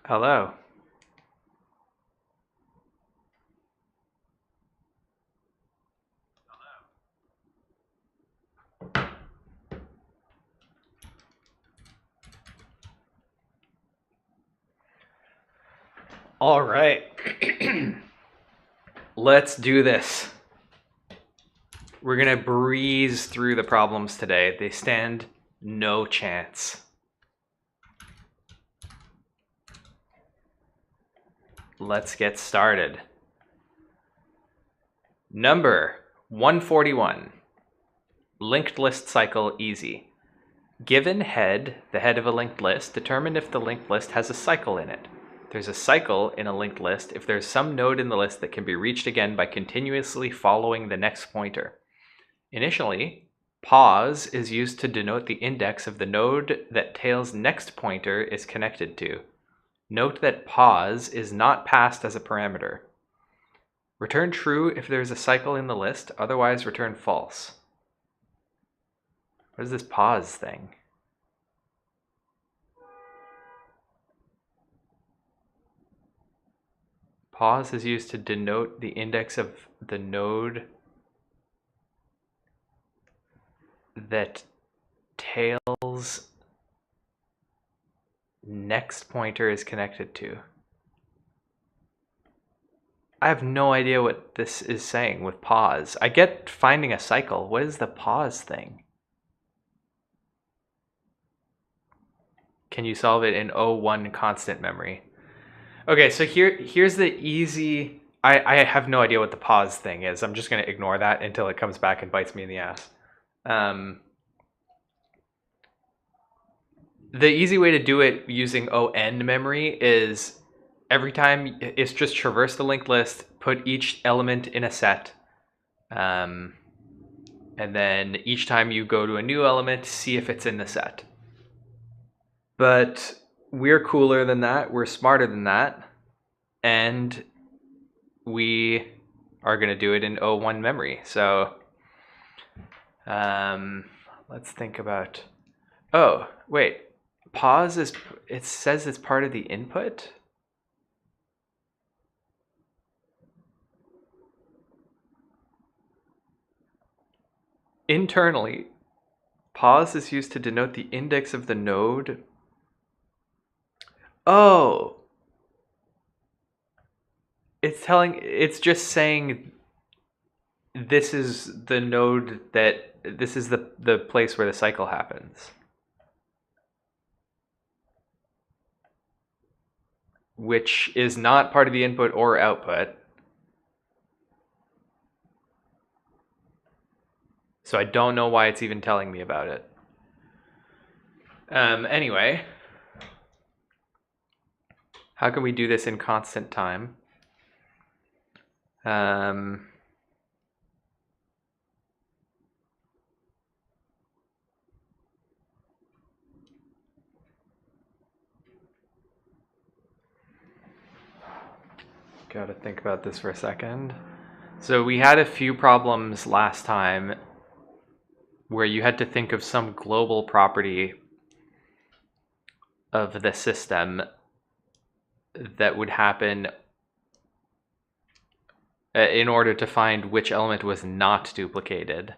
Hello. All right. Let's do this. We're going to breeze through the problems today. They stand no chance. Let's get started. Number 141. Linked list cycle easy. Given head, the head of a linked list, determine if the linked list has a cycle in it. There's a cycle in a linked list if there's some node in the list that can be reached again by continuously following the next pointer. Initially, pause is used to denote the index of the node that tail's next pointer is connected to. Note that pause is not passed as a parameter. Return true if there's a cycle in the list, otherwise return false. What is this pause thing? Pause is used to denote the index of the node that tail's next pointer is connected to. I have no idea what this is saying with pause. I get finding a cycle. What is the pause thing? Can you solve it in O1 constant memory? Okay, so here's the easy... I have no idea what the pause thing is. I'm just going to ignore that until it comes back and bites me in the ass. The easy way to do it using ON memory is every time it's just traverse the linked list, put each element in a set, and then each time you go to a new element, see if it's in the set. But we're cooler than that, we're smarter than that, and we are going to do it in O1 memory. So let's think about... Oh, wait. Pause is... It says it's part of the input? Internally, pause is used to denote the index of the node. Oh! It's just saying this is the node that... This is the place where the cycle happens. Which is not part of the input or output. So I don't know why it's even telling me about it. Anyway, how can we do this in constant time? Got to think about this for a second. So we had a few problems last time where you had to think of some global property of the system that would happen in order to find which element was not duplicated.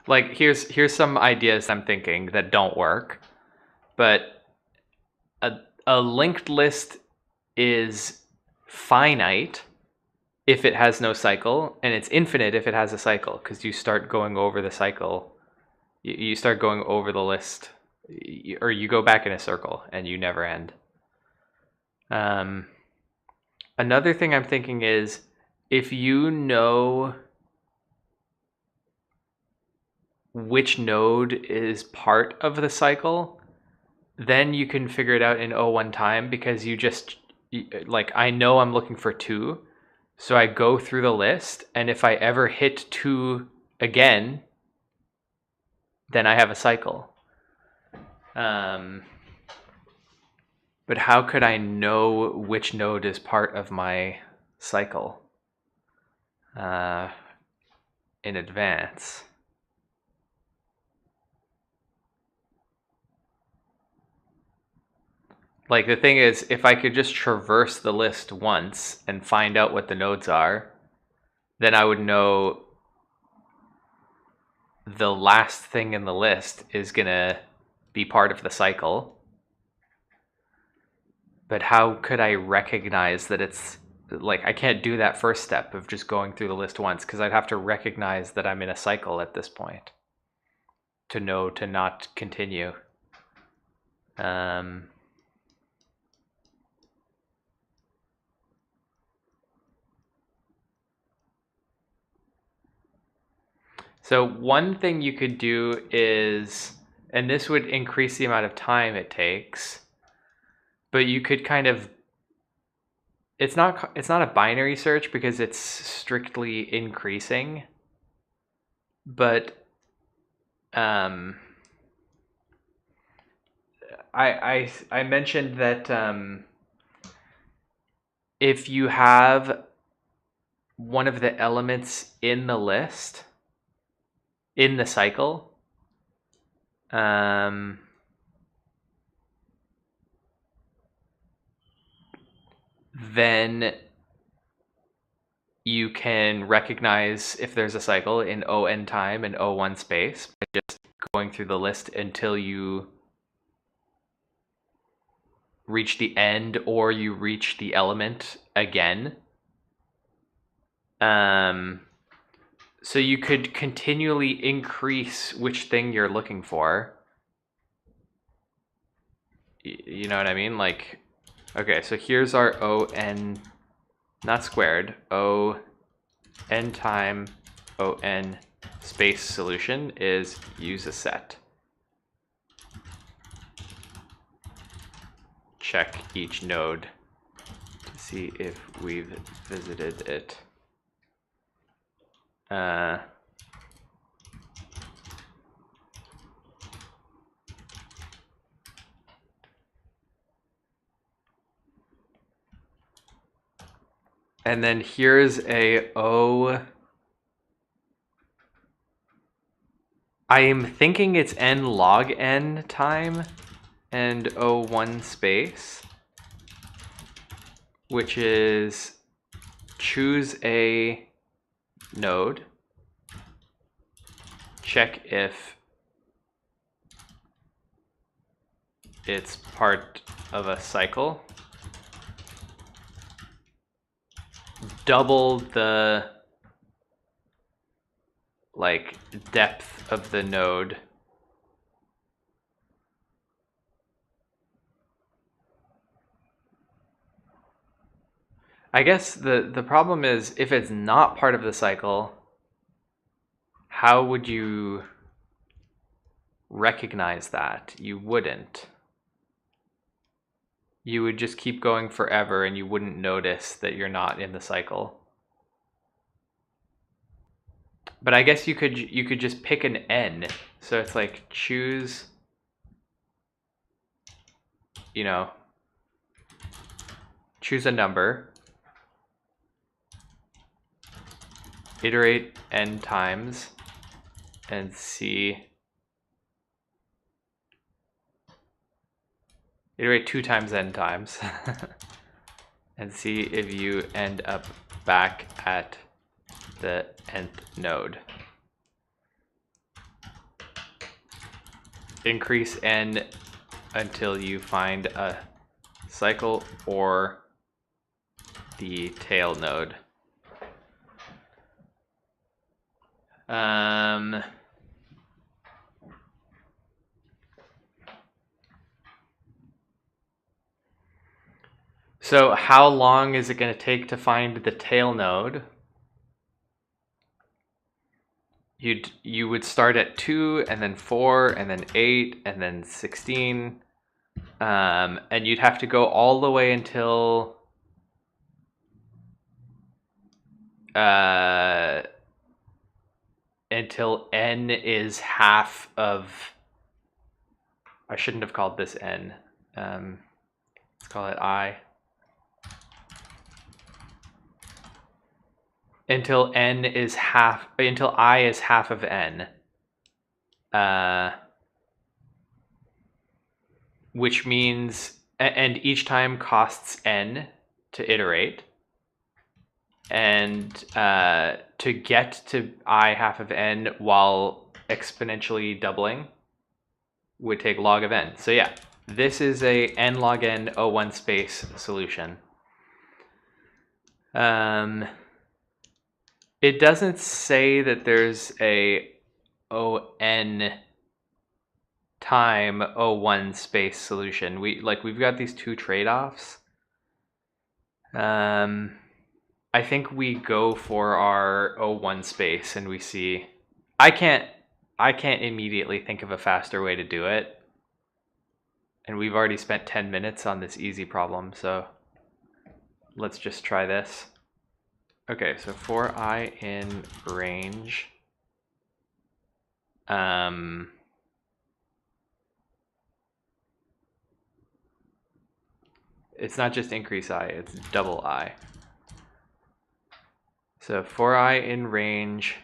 Like here's some ideas I'm thinking that don't work, but a linked list is finite if it has no cycle, and it's infinite if it has a cycle, because you start going over the cycle. You start going over the list, or you go back in a circle and you never end. Another thing I'm thinking is, if you know which node is part of the cycle, then you can figure it out in O1 time, because you just, like, I know I'm looking for 2, so I go through the list, and if I ever hit 2 again, then I have a cycle. But how could I know which node is part of my cycle in advance? Like, the thing is, if I could just traverse the list once and find out what the nodes are, then I would know the last thing in the list is gonna be part of the cycle. But how could I recognize that it's, like, I can't do that first step of just going through the list once, because I'd have to recognize that I'm in a cycle at this point to know to not continue. So one thing you could do is, and this would increase the amount of time it takes, but you could kind of, it's not a binary search because it's strictly increasing, but I mentioned that if you have one of the elements in the list in the cycle, then you can recognize if there's a cycle in O(n) time and O(1) space by just going through the list until you reach the end or you reach the element again. So you could continually increase which thing you're looking for. You know what I mean? Like, okay, so here's our O(n), not squared, O(n) time O(n) space solution is use a set. Check each node to see if we've visited it. And then here's a O. I am thinking it's n log n time and O(1) space, which is choose a node, check if it's part of a cycle, double the like depth of the node. I guess the problem is if it's not part of the cycle, how would you recognize that? You wouldn't. You would just keep going forever and you wouldn't notice that you're not in the cycle. But I guess you could just pick an n. So it's like choose, you know, choose a number, iterate n times, and see, iterate 2 times n times, and see if you end up back at the nth node. Increase n until you find a cycle or the tail node. So how long is it going to take to find the tail node? You would start at 2 and then 4 and then 8 and then 16, and you'd have to go all the way until n is half of, I shouldn't have called this n, Let's call it I. Until I is half of n. Which means, and each time costs n to iterate. And to get to I half of n while exponentially doubling would take log of n. So yeah, this is a n log n O1 space solution. It doesn't say that there's a O(n) time O1 space solution. We've got these two trade-offs. I think we go for our O1 space and we see. I can't immediately think of a faster way to do it. And we've already spent 10 minutes on this easy problem, so let's just try this. Okay, so for I in range, it's not just increase I, it's double I. So for I in range,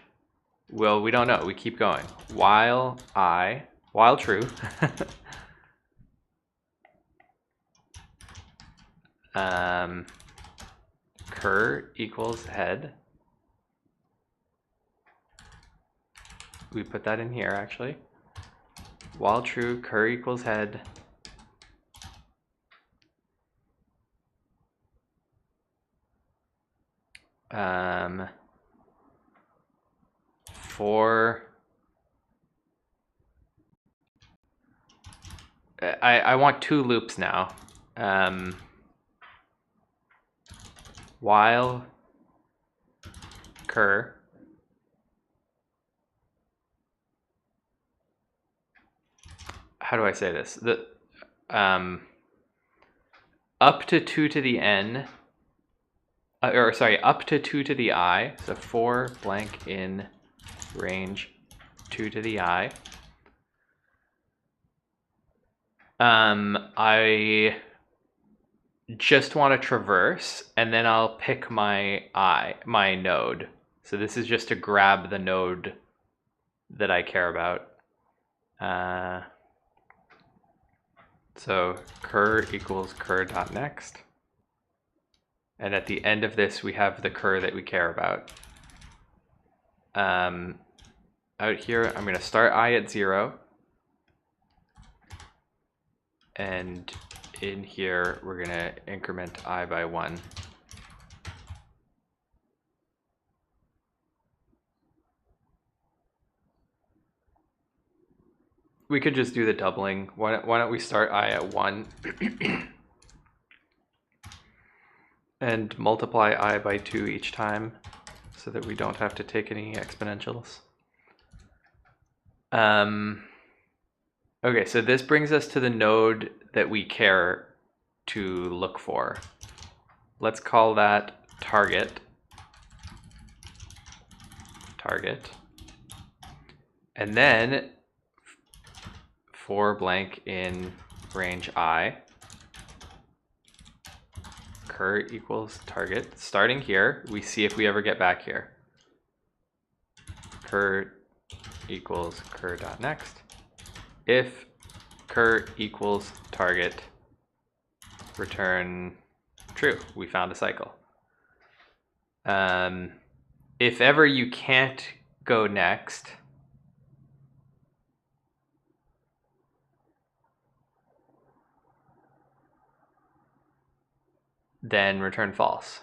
well, we don't know, we keep going. While true, cur equals head. We put that in here actually. While true, cur equals head. For I want two loops now. While cur how do I say this? The up to 2 to the n, up to 2 to the I, so for blank in range 2 to the I. I just want to traverse, and then I'll pick my node. So this is just to grab the node that I care about. So cur equals cur.next. And at the end of this, we have the cur that we care about. Out here, I'm going to start I at 0. And in here, we're going to increment I by 1. We could just do the doubling. Why don't we start I at 1 and multiply I by 2 each time so that we don't have to take any exponentials. Okay, so this brings us to the node that we care to look for. Let's call that target. And then for blank in range I, cur equals target. Starting here, we see if we ever get back here. Cur equals cur.next. If cur equals target, return true. We found a cycle. If ever you can't go next, then return false.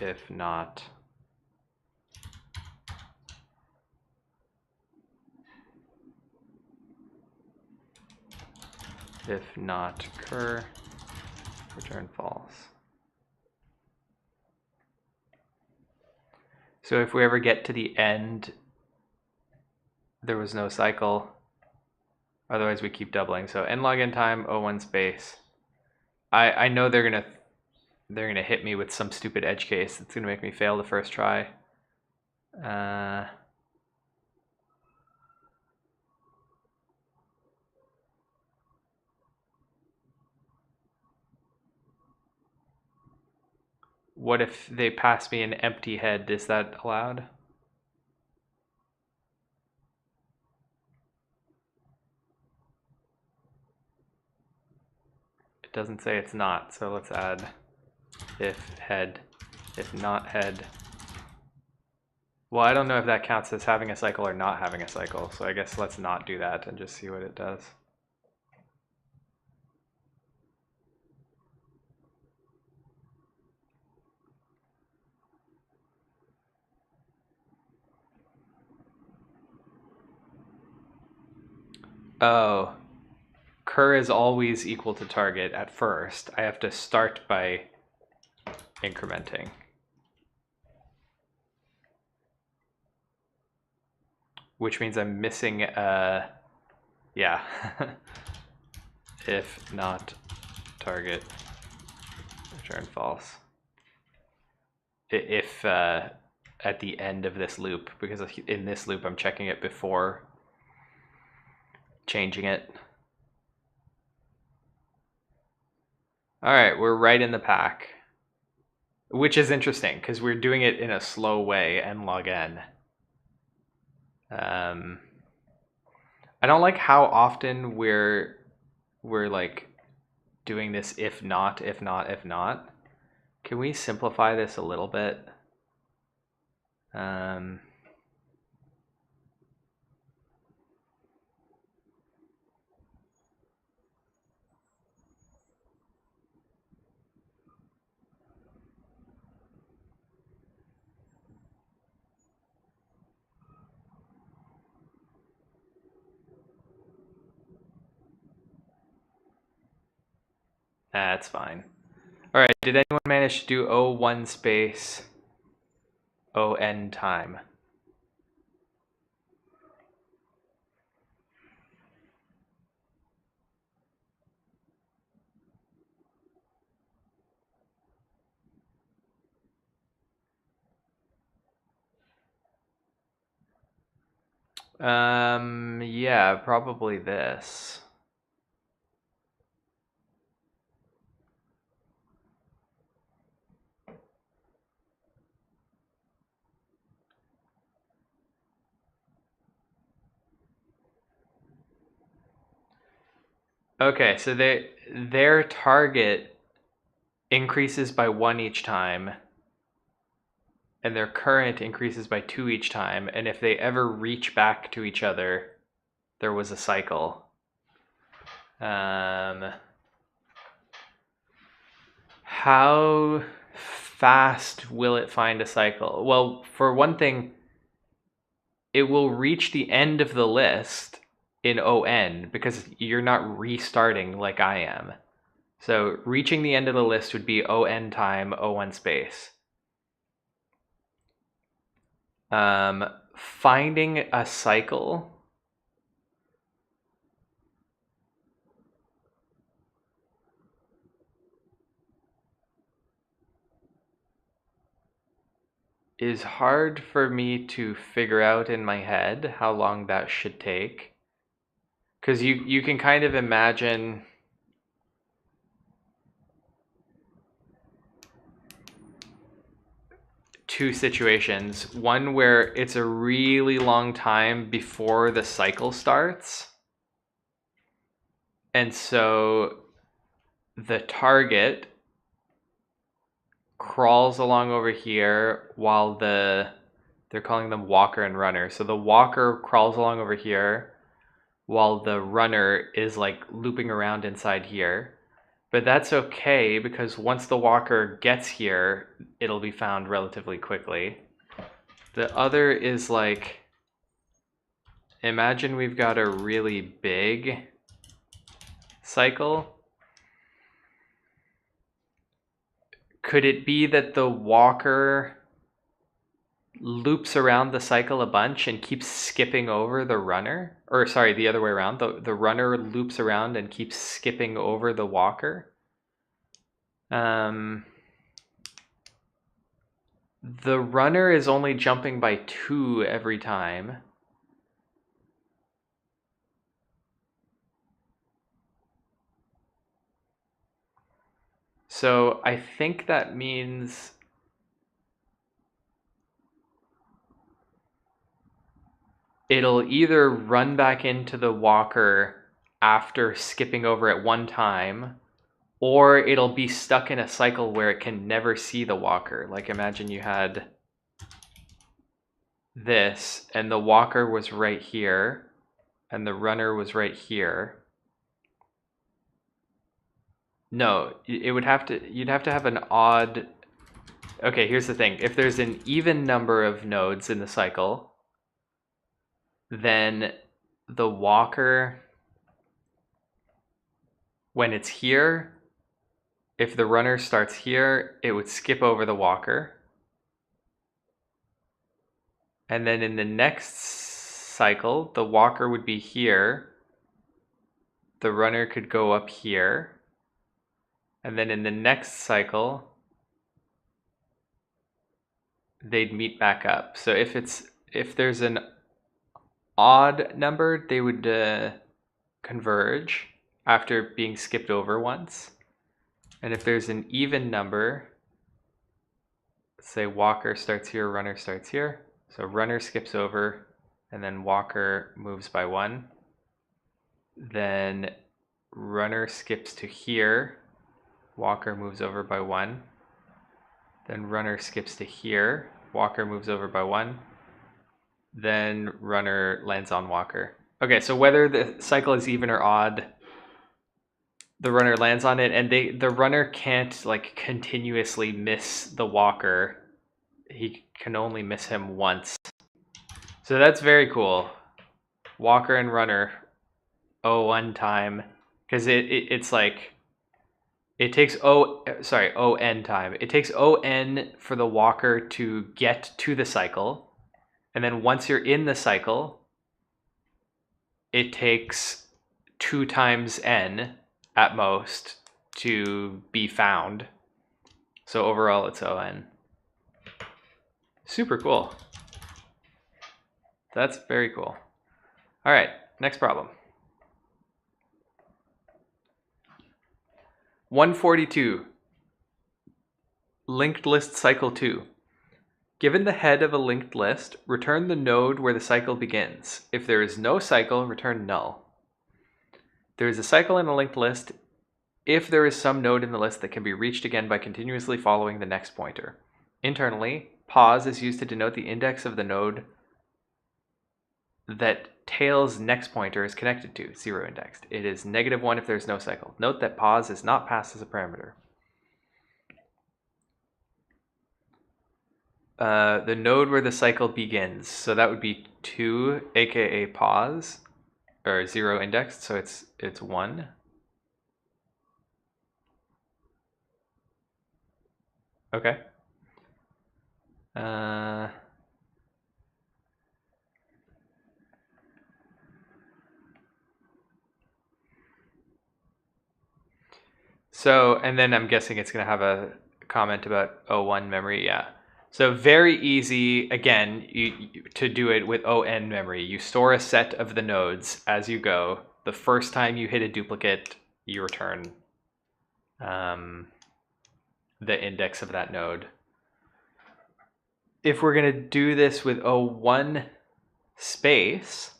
If not, cur, return false. So if we ever get to the end, there was no cycle. Otherwise we keep doubling. So n log n time O1 space. I know they're gonna they're gonna hit me with some stupid edge case that's gonna make me fail the first try. What if they pass me an empty head? Is that allowed? It doesn't say it's not, so let's add if head, if not head. Well, I don't know if that counts as having a cycle or not having a cycle, so I guess let's not do that and just see what it does. Oh, cur is always equal to target at first. I have to start by incrementing. Which means I'm missing yeah. If not target, return false. If at the end of this loop, because in this loop I'm checking it before changing it. All right, we're right in the pack, which is interesting because we're doing it in a slow way, n log n. I don't like how often we're like doing this if not, if not, if not. Can we simplify this a little bit? That's fine. All right, did anyone manage to do O1 space ON time? Yeah, probably this. Okay, so their target increases by 1 each time, and their current increases by 2 each time, and if they ever reach back to each other, there was a cycle. How fast will it find a cycle? Well, for one thing, it will reach the end of the list in ON because you're not restarting like I am. So reaching the end of the list would be ON time, O1 space. Finding a cycle is hard for me to figure out in my head how long that should take. Because you can kind of imagine two situations. One where it's a really long time before the cycle starts. And so the target crawls along over here while they're calling them walker and runner. So the walker crawls along over here while the runner is like looping around inside here. But that's okay because once the walker gets here, it'll be found relatively quickly. The other is like, imagine we've got a really big cycle. Could it be that the walker loops around the cycle a bunch and keeps skipping over the runner? Or sorry, the other way around. The runner loops around and keeps skipping over the walker. The runner is only jumping by 2 every time. So I think that means it'll either run back into the walker after skipping over it one time, or it'll be stuck in a cycle where it can never see the walker. Like imagine you had this and the walker was right here and the runner was right here. No, it would have to, you'd have to have an odd. Okay, here's the thing. If there's an even number of nodes in the cycle, then the walker, when it's here, if the runner starts here, it would skip over the walker. And then in the next cycle, the walker would be here. The runner could go up here. And then in the next cycle, they'd meet back up. So if there's an odd number, they would converge after being skipped over once. And if there's an even number, say walker starts here, runner starts here. So runner skips over, and then walker moves by 1. Then runner skips to here, walker moves over by 1. Then runner skips to here, walker moves over by 1. Then runner lands on walker. Okay, so whether the cycle is even or odd, the runner lands on it, and the runner can't like continuously miss the walker. He can only miss him once. So that's very cool. Walker and runner, O1 time, because it's like it takes ON time. It takes ON for the walker to get to the cycle, and then once you're in the cycle, it takes 2 times N at most to be found. So overall, it's ON. Super cool. That's very cool. All right, next problem. 142. Linked list cycle 2. Given the head of a linked list, return the node where the cycle begins. If there is no cycle, return null. There is a cycle in a linked list if there is some node in the list that can be reached again by continuously following the next pointer. Internally, pause is used to denote the index of the node that tail's next pointer is connected to, 0 indexed. It is -1 if there's no cycle. Note that pause is not passed as a parameter. The node where the cycle begins, so that would be 2, aka pause, or 0 indexed, so it's 1. Okay. So, and then I'm guessing it's going to have a comment about O1 memory, yeah. So very easy, again, to do it with ON memory. You store a set of the nodes as you go. The first time you hit a duplicate, you return the index of that node. If we're going to do this with O1 space,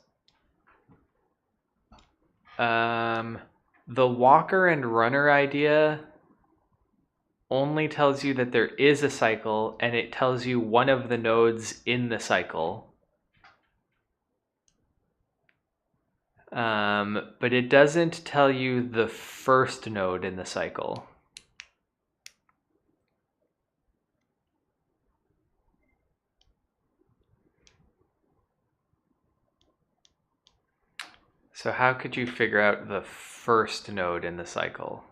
the walker and runner idea only tells you that there is a cycle, and it tells you one of the nodes in the cycle. But it doesn't tell you the first node in the cycle. So how could you figure out the first node in the cycle?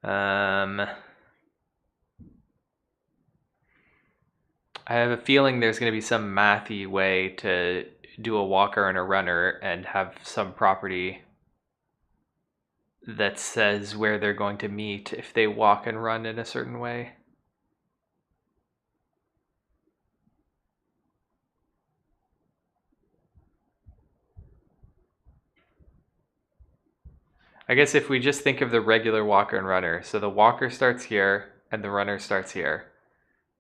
I have a feeling there's going to be some mathy way to do a walker and a runner and have some property that says where they're going to meet if they walk and run in a certain way. I guess if we just think of the regular walker and runner, so the walker starts here and the runner starts here.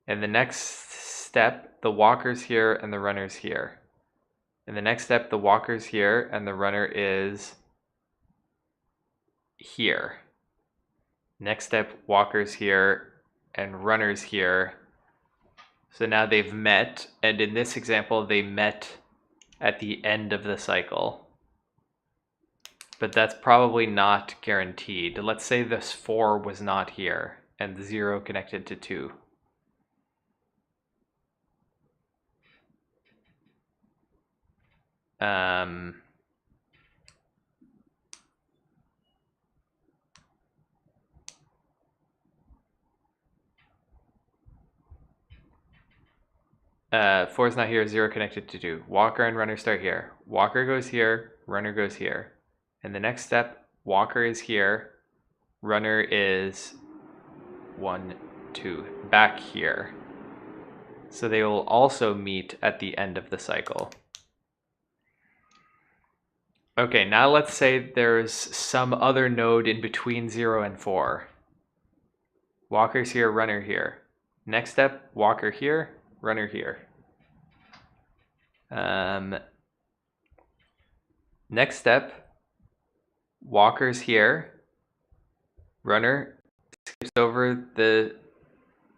And the next step, the walker's here and the runner's here. In the next step, the walker's here and the runner is here. Next step, walker's here and runner's here. So now they've met, and in this example, they met at the end of the cycle. But that's probably not guaranteed. Let's say this 4 was not here and 0 connected to 2. Four is not here, 0 connected to 2. Walker and runner start here. Walker goes here, runner goes here. And the next step, walker is here, runner is 1, 2, back here. So they will also meet at the end of the cycle. Okay, now let's say there's some other node in between 0 and 4. Walker's here, runner here. Next step, walker here, runner here. Next step, walker's here, runner skips over the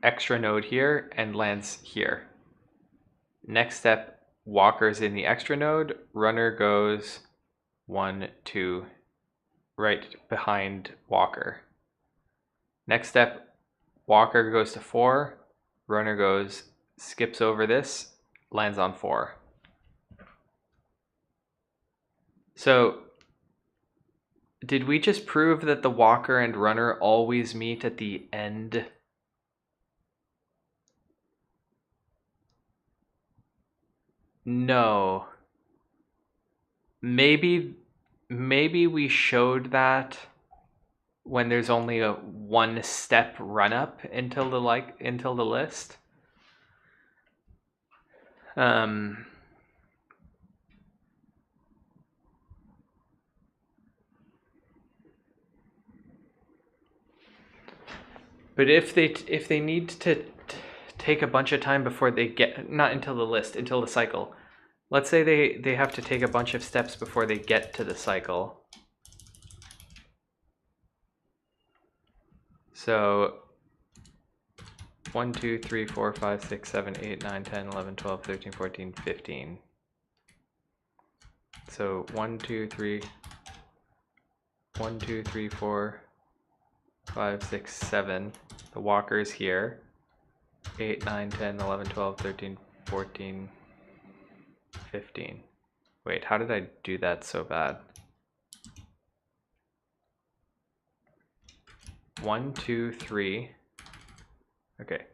extra node here and lands here. Next step, walker's in the extra node, runner goes 1, 2, right behind walker. Next step, walker goes to 4, runner goes, skips over this, lands on 4. So, did we just prove that the walker and runner always meet at the end? No. Maybe we showed that when there's only a 1 step run up until the list. But if they need to take a bunch of time before they get, not until the list, until the cycle. Let's say they have to take a bunch of steps before they get to the cycle. So 1, 2, 3, 4, 5, 6, 7, 8, 9, 10, 11, 12, 13, 14, 15. So 1, 2, 3, 4, 5, 6, 7. The walker's here. 8, 9, 10, 11, 12, 13, 14, 15. Wait, how did I do that so bad? 1, 2, 3. Okay.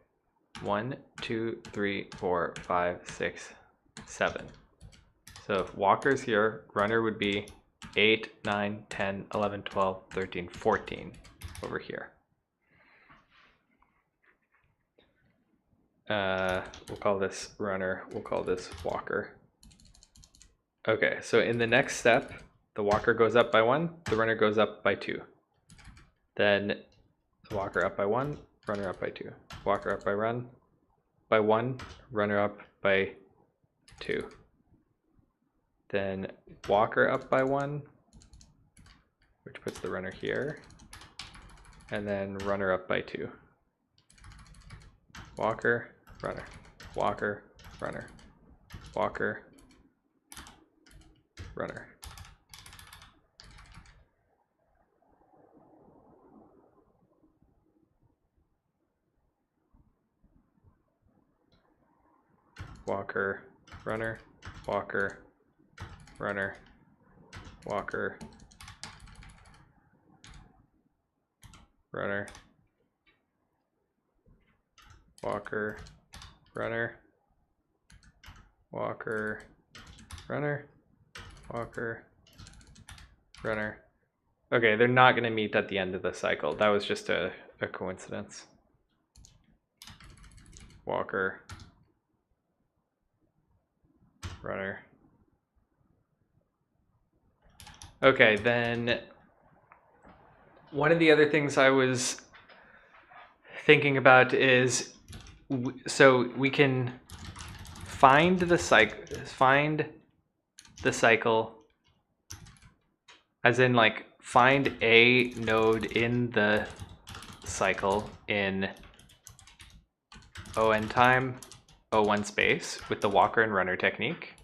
1, 2, 3, 4, 5, 6, 7. So if walker's here, runner would be 8, 9, 10, 11, 12, 13, 14 over here. We'll call this runner, we'll call this walker. Okay, so in the next step, the walker goes up by 1, the runner goes up by 2. Then the walker up by 1, runner up by 2. Walker up by 1, runner up by 2. Then walker up by 1, which puts the runner here, and then runner up by 2. Walker, runner, walker, runner, walker, runner. Walker, runner, walker, runner, walker, runner, walker, runner, walker, runner, walker, runner, Okay, they're not going to meet at the end of the cycle. That was just a coincidence. Walker. Runner. Okay, then one of the other things I was thinking about is, so we can find the cycle, as in like find a node in the cycle in O(n) time O1 space with the Walker and Runner technique.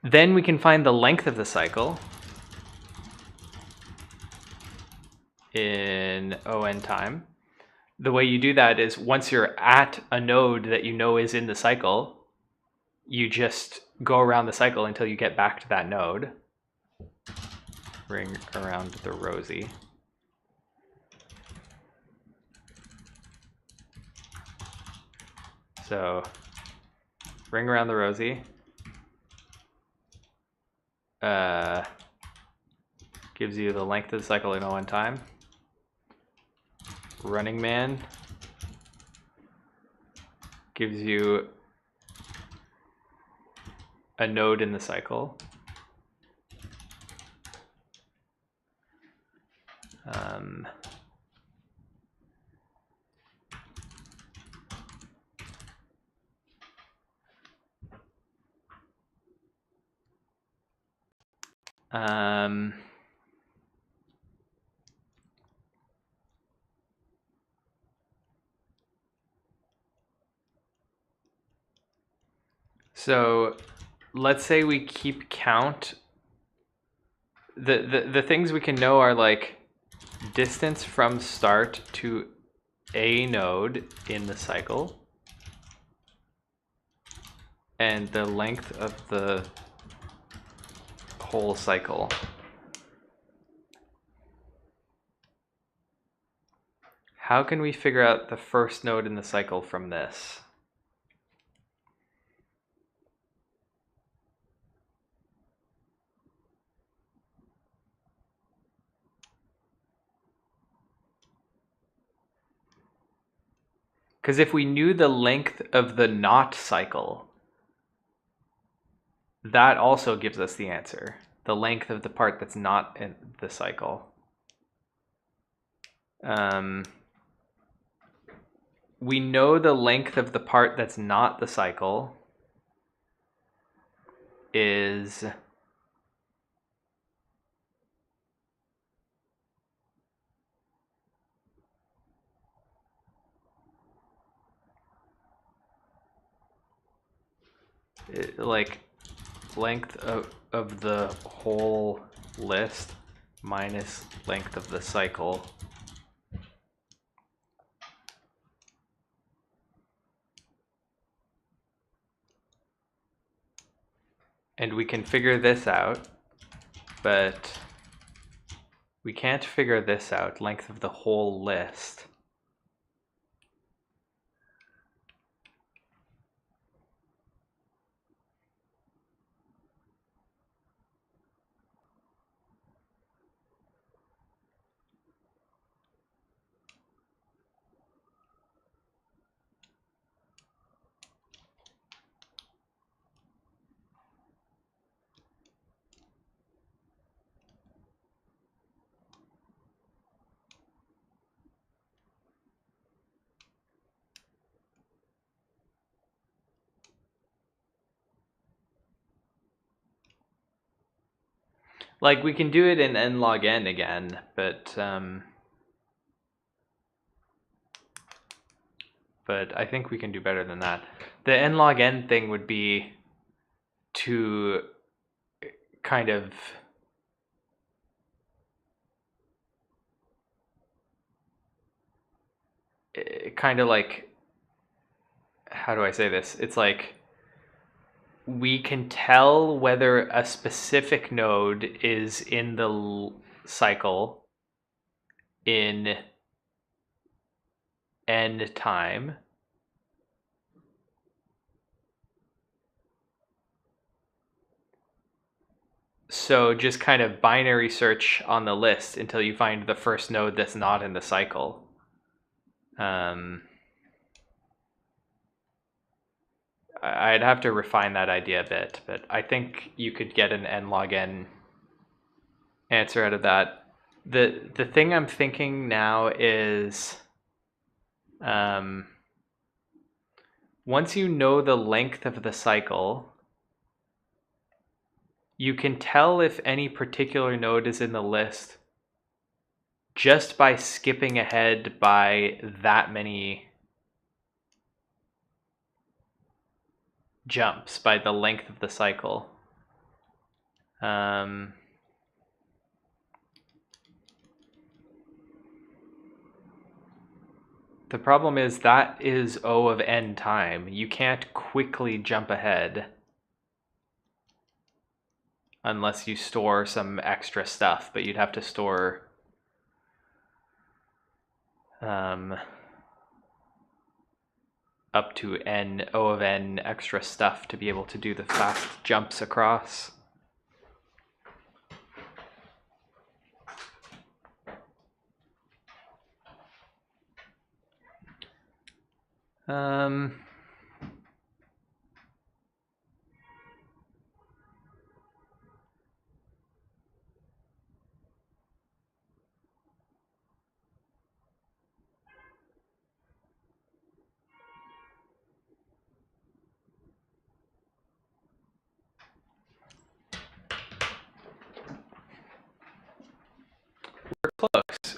Then we can find the length of the cycle in O(n) time. The way you do that is once you're at a node that you know is in the cycle, you just go around the cycle until you get back to that node. Ring around the rosy. So ring around the rosy. Gives you the length of the cycle in O(n) time. Running Man gives you a node in the cycle. So let's say we keep count. The things we can know are like distance from start to a node in the cycle and the length of the whole cycle. How can we figure out the first node in the cycle from this? Because if we knew the length of the not cycle, that also gives us the answer. The length of the part that's not in the cycle. We know the length of the part that's not the cycle is like length of the whole list minus length of the cycle. And we can figure this out, but we can't figure this out, length of the whole list. Like we can do it in n log n again, but I think we can do better than that. The n log n thing would be to kind of like, how do I say this? It's like we can tell whether a specific node is in the cycle in n time, So just kind of binary search on the list until you find the first node that's not in the cycle. I'd have to refine that idea a bit, but I think you could get an n log n answer out of that. The thing I'm thinking now is, once you know the length of the cycle, you can tell if any particular node is in the list just by skipping ahead by that many jumps, by the length of the cycle. The problem is that is O of n time. You can't quickly jump ahead unless you store some extra stuff, but you'd have to store up to n, O of n extra stuff to be able to do the fast jumps across.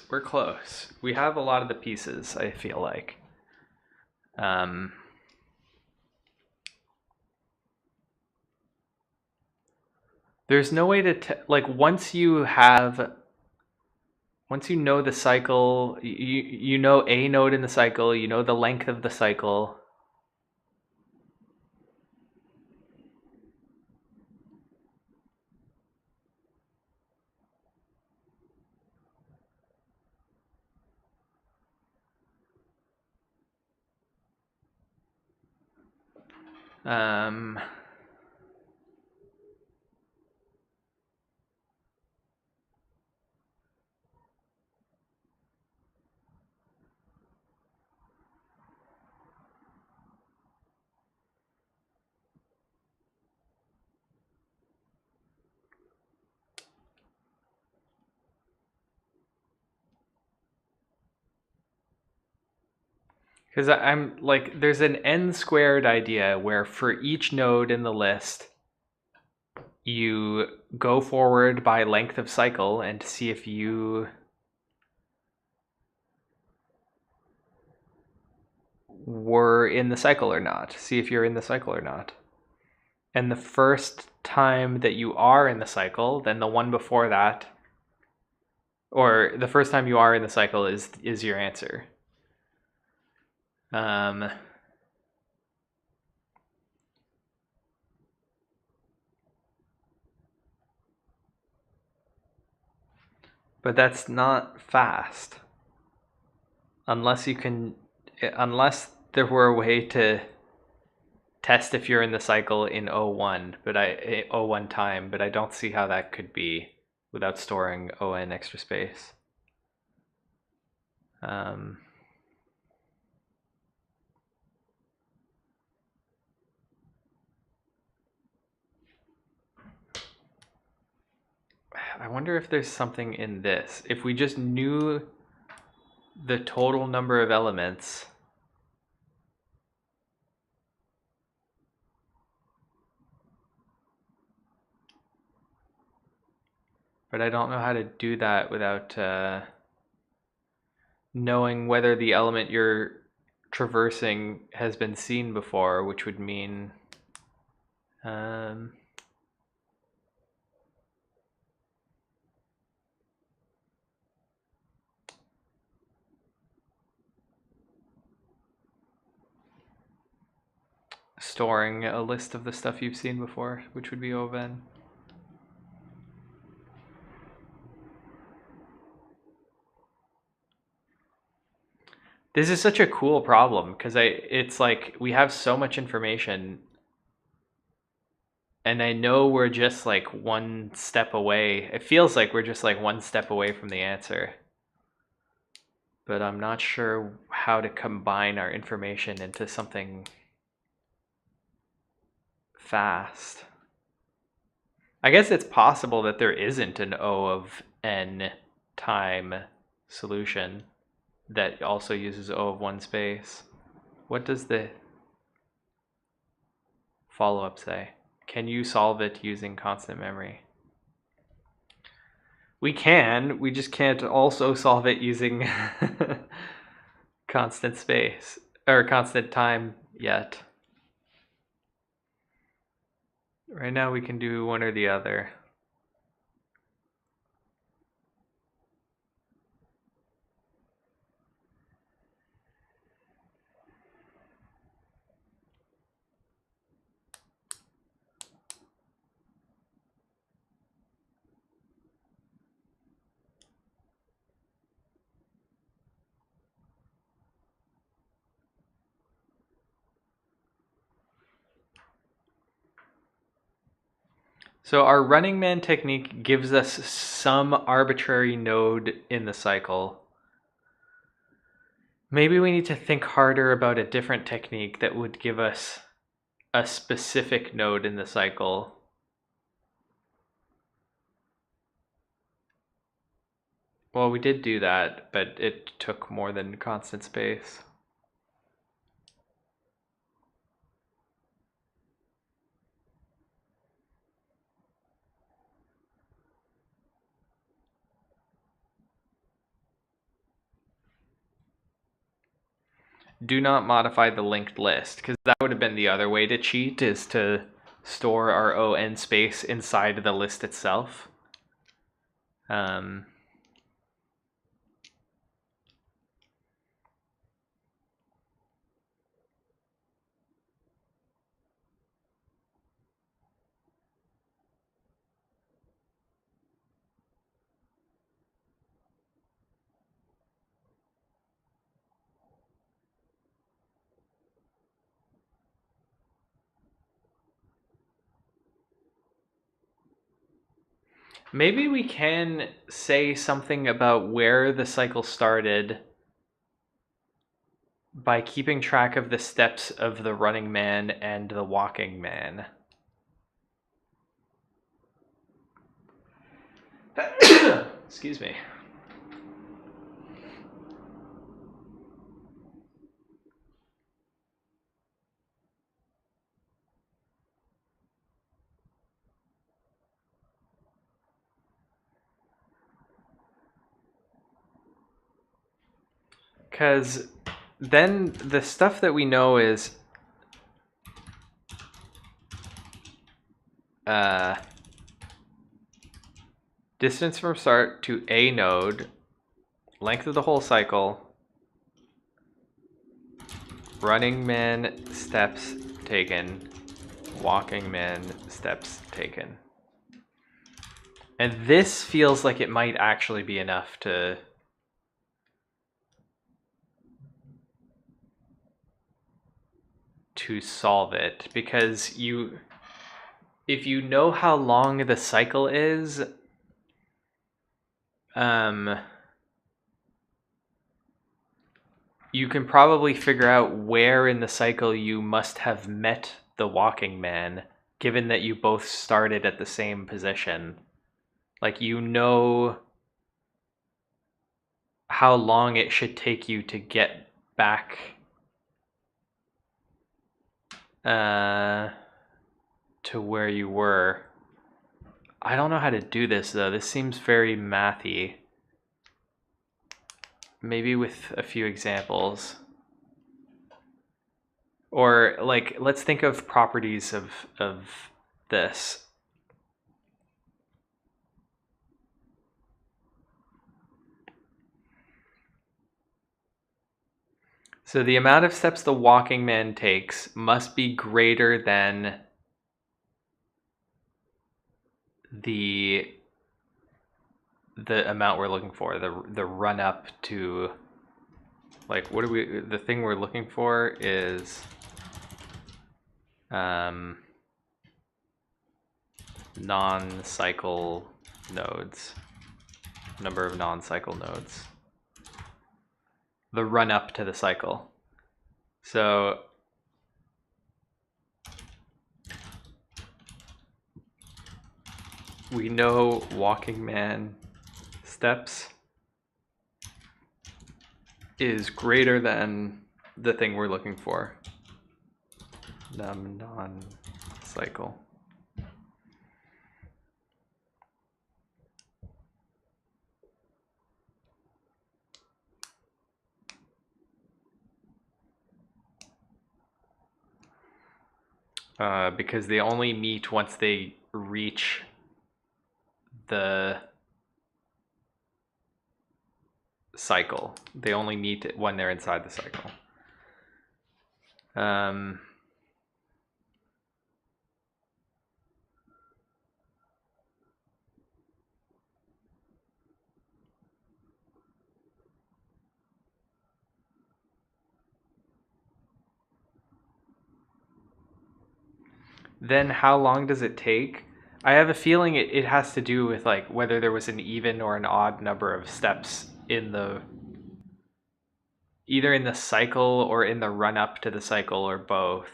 We're close. We have a lot of the pieces, I feel like. There's no way to like, once you know the cycle, you know a node in the cycle, you know the length of the cycle. Because I'm like, there's an n squared idea where for each node in the list, you go forward by length of cycle and see if you were in the cycle or not. See if you're in the cycle or not. And the first time that you are in the cycle, then the one before that, or the first time you are in the cycle is your answer. But that's not fast. Unless there were a way to test if you're in the cycle in O1, O1 time, but I don't see how that could be without storing ON extra space. I wonder if there's something in this. If we just knew the total number of elements, but I don't know how to do that without knowing whether the element you're traversing has been seen before, which would mean storing a list of the stuff you've seen before, which would be O of n. This is such a cool problem because it's like we have so much information, And I know we're just like one step away. It feels like we're just like one step away from the answer. But I'm not sure how to combine our information into something fast. I guess it's possible that there isn't an O of n time solution that also uses O of one space. What does the follow-up say? Can you solve it using constant memory? We can, we just can't also solve it using constant space, or constant time yet. Right now we can do one or the other. So our Running Man technique gives us some arbitrary node in the cycle. Maybe we need to think harder about a different technique that would give us a specific node in the cycle. Well, we did do that, but it took more than constant space. Do not modify the linked list, because that would have been the other way to cheat, is to store our ON space inside the list itself. Maybe we can say something about where the cycle started by keeping track of the steps of the running man and the walking man. Excuse me. Because then the stuff that we know is distance from start to a node, length of the whole cycle, running man steps taken, walking man steps taken. And this feels like it might actually be enough to solve it, because if you know how long the cycle is, you can probably figure out where in the cycle you must have met the walking man, given that you both started at the same position. Like, you know how long it should take you to get back to where you were. I don't know how to do this though. This seems very mathy. Maybe with a few examples. Or like, let's think of properties of this. So the amount of steps the walking man takes must be greater than the amount we're looking for, the run up to, like, what do we, the thing we're looking for is non-cycle nodes, number of non-cycle nodes, the run up to the cycle. So we know walking man steps is greater than the thing we're looking for, num non-cycle. Because they only meet once they reach the cycle. They only meet when they're inside the cycle. Then how long does it take? I have a feeling it has to do with like whether there was an even or an odd number of steps in the, either in the cycle or in the run up to the cycle or both.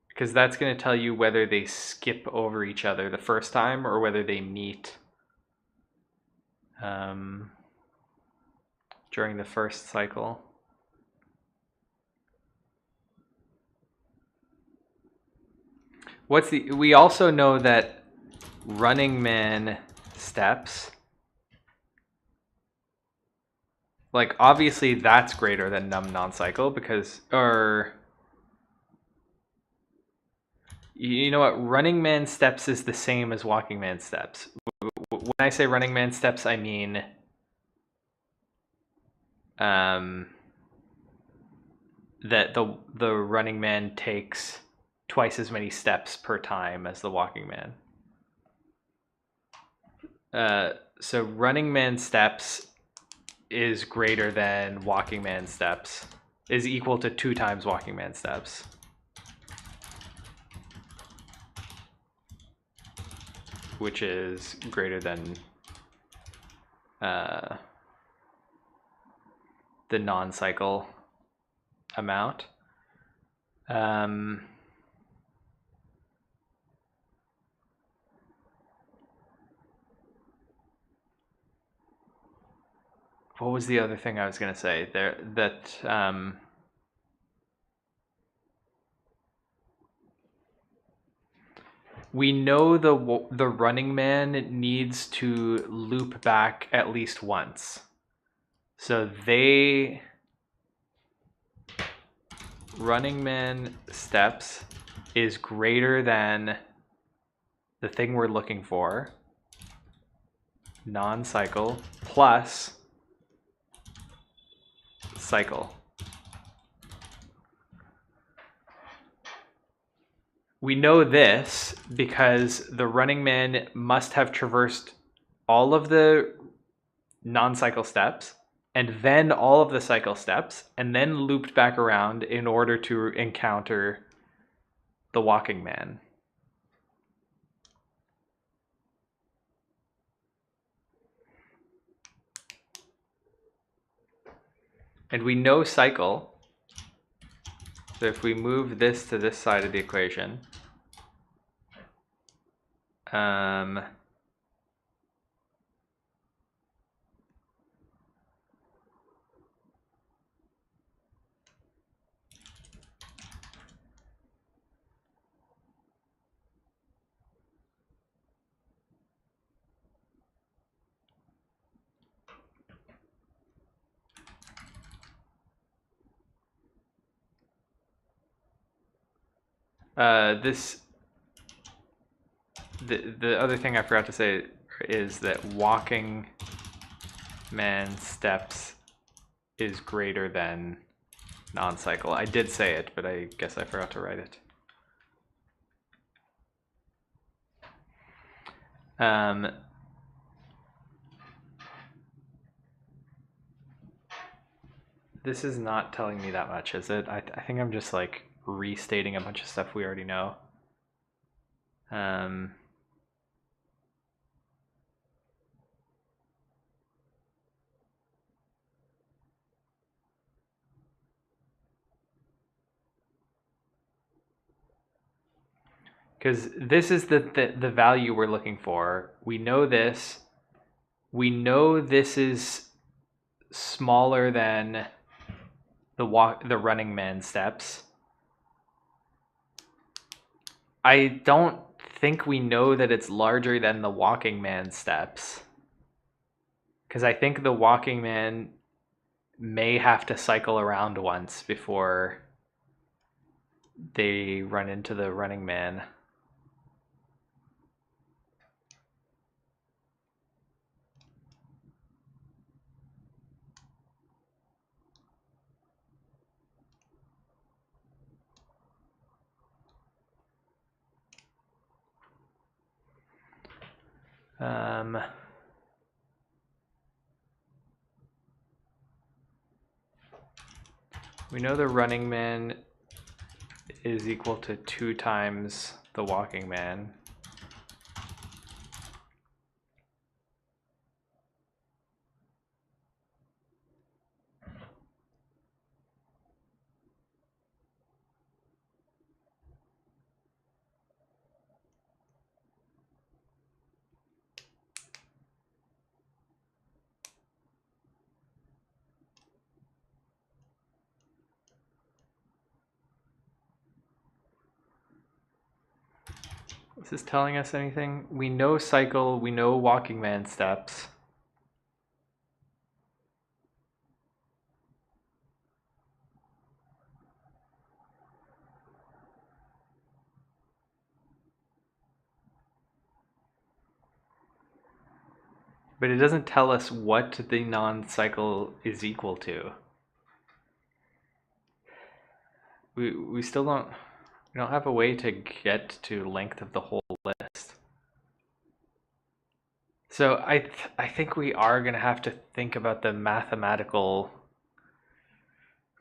Because that's going to tell you whether they skip over each other the first time or whether they meet during the first cycle. We also know that running man steps, like obviously that's greater than num non-cycle because, or you know what, running man steps is the same as walking man steps. When I say running man steps, I mean that the running man takes twice as many steps per time as the walking man. So running man steps is greater than walking man steps, is equal to 2 times walking man steps. Which is greater than the non-cycle amount. What was the other thing I was going to say there? That we know the running man needs to loop back at least once. So running man steps is greater than the thing we're looking for, non-cycle plus cycle. We know this because the running man must have traversed all of the non-cycle steps and then all of the cycle steps and then looped back around in order to encounter the walking man. And we know cycle. So if we move this to this side of the equation, the other thing I forgot to say is that walking man steps is greater than non-cycle. I did say it, but I guess I forgot to write it. This is not telling me that much, is it? I think I'm just like restating a bunch of stuff we already know. Because this is the value we're looking for. We know this. We know this is smaller than the running man steps. I don't think we know that it's larger than the walking man steps. Because I think the walking man may have to cycle around once before they run into the running man. We know the running man is equal to 2 times the walking man. Is this telling us anything? We know cycle, we know walking man steps. But it doesn't tell us what the non-cycle is equal to. We still don't have a way to get to length of the whole list. So I think we are going to have to think about the mathematical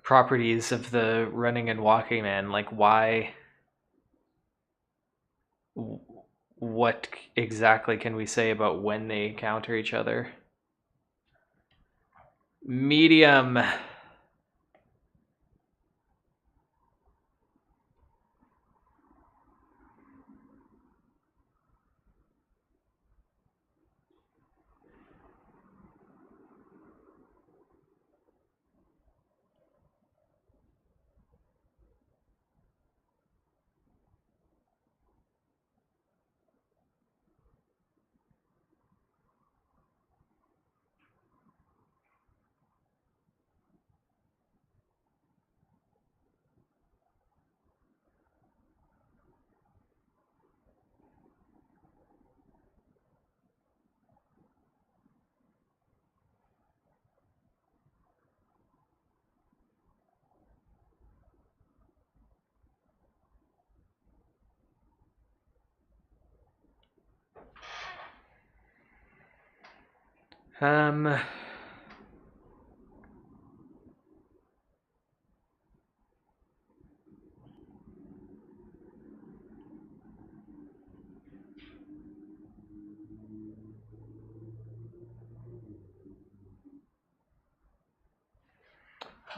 properties of the running and walking man, like what exactly can we say about when they encounter each other? Medium. I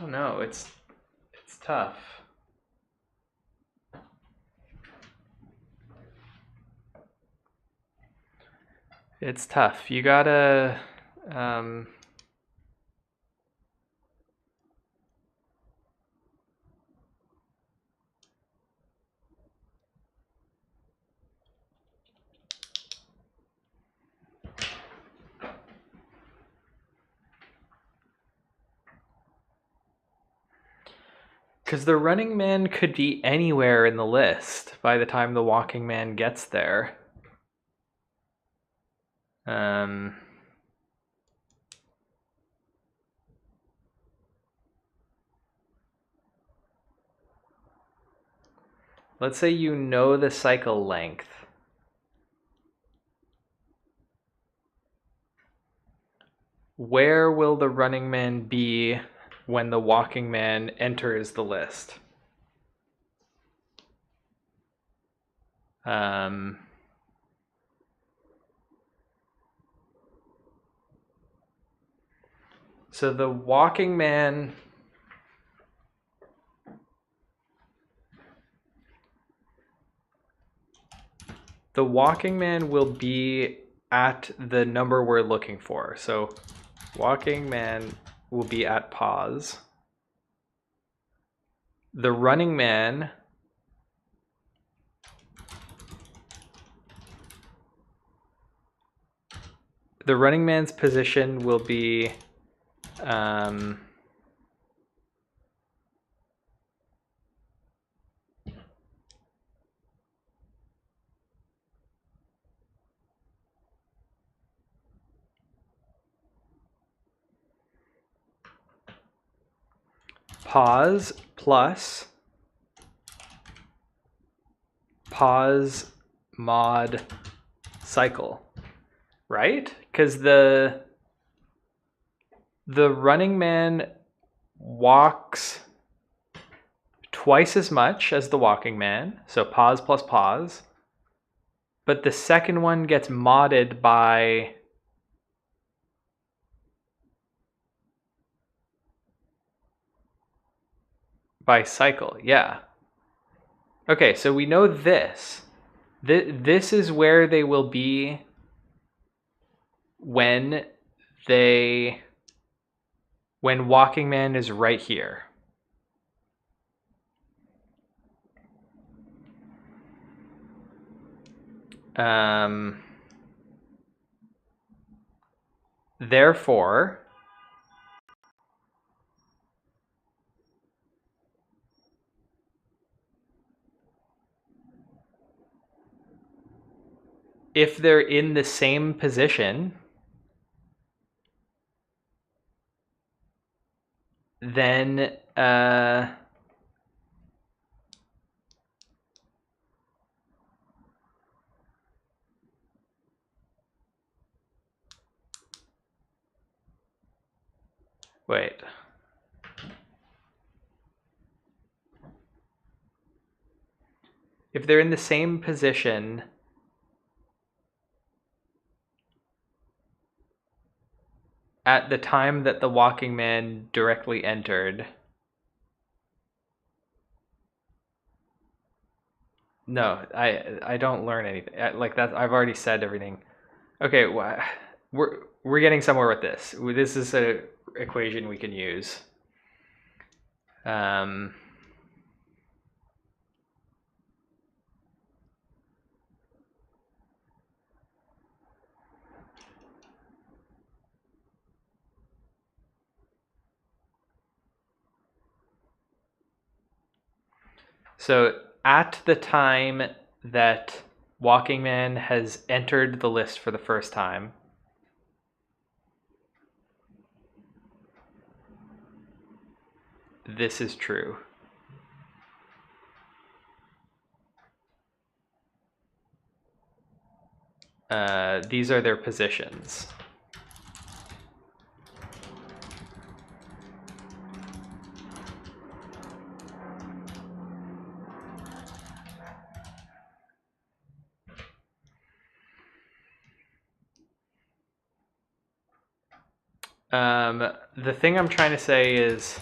don't know, it's tough. It's tough. You gotta because the running man could be anywhere in the list by the time the walking man gets there. Let's say you know the cycle length. Where will the running man be when the walking man enters the list? So the walking man will be at the number we're looking for. So walking man will be at pause. The running man man's position will be pause plus pause mod cycle, right? Because the running man walks twice as much as the walking man, so pause plus pause, but the second one gets modded by cycle. Yeah. Okay, so we know this. This is where they will be when walking man is right here. Therefore, if they're in the same position, then wait. If they're in the same position, at the time that the walking man directly entered. No, I don't learn anything. Like that, I've already said everything. Okay, we're getting somewhere with this. This is a equation we can use. So at the time that walking man has entered the list for the first time, this is true. These are their positions. The thing I'm trying to say is,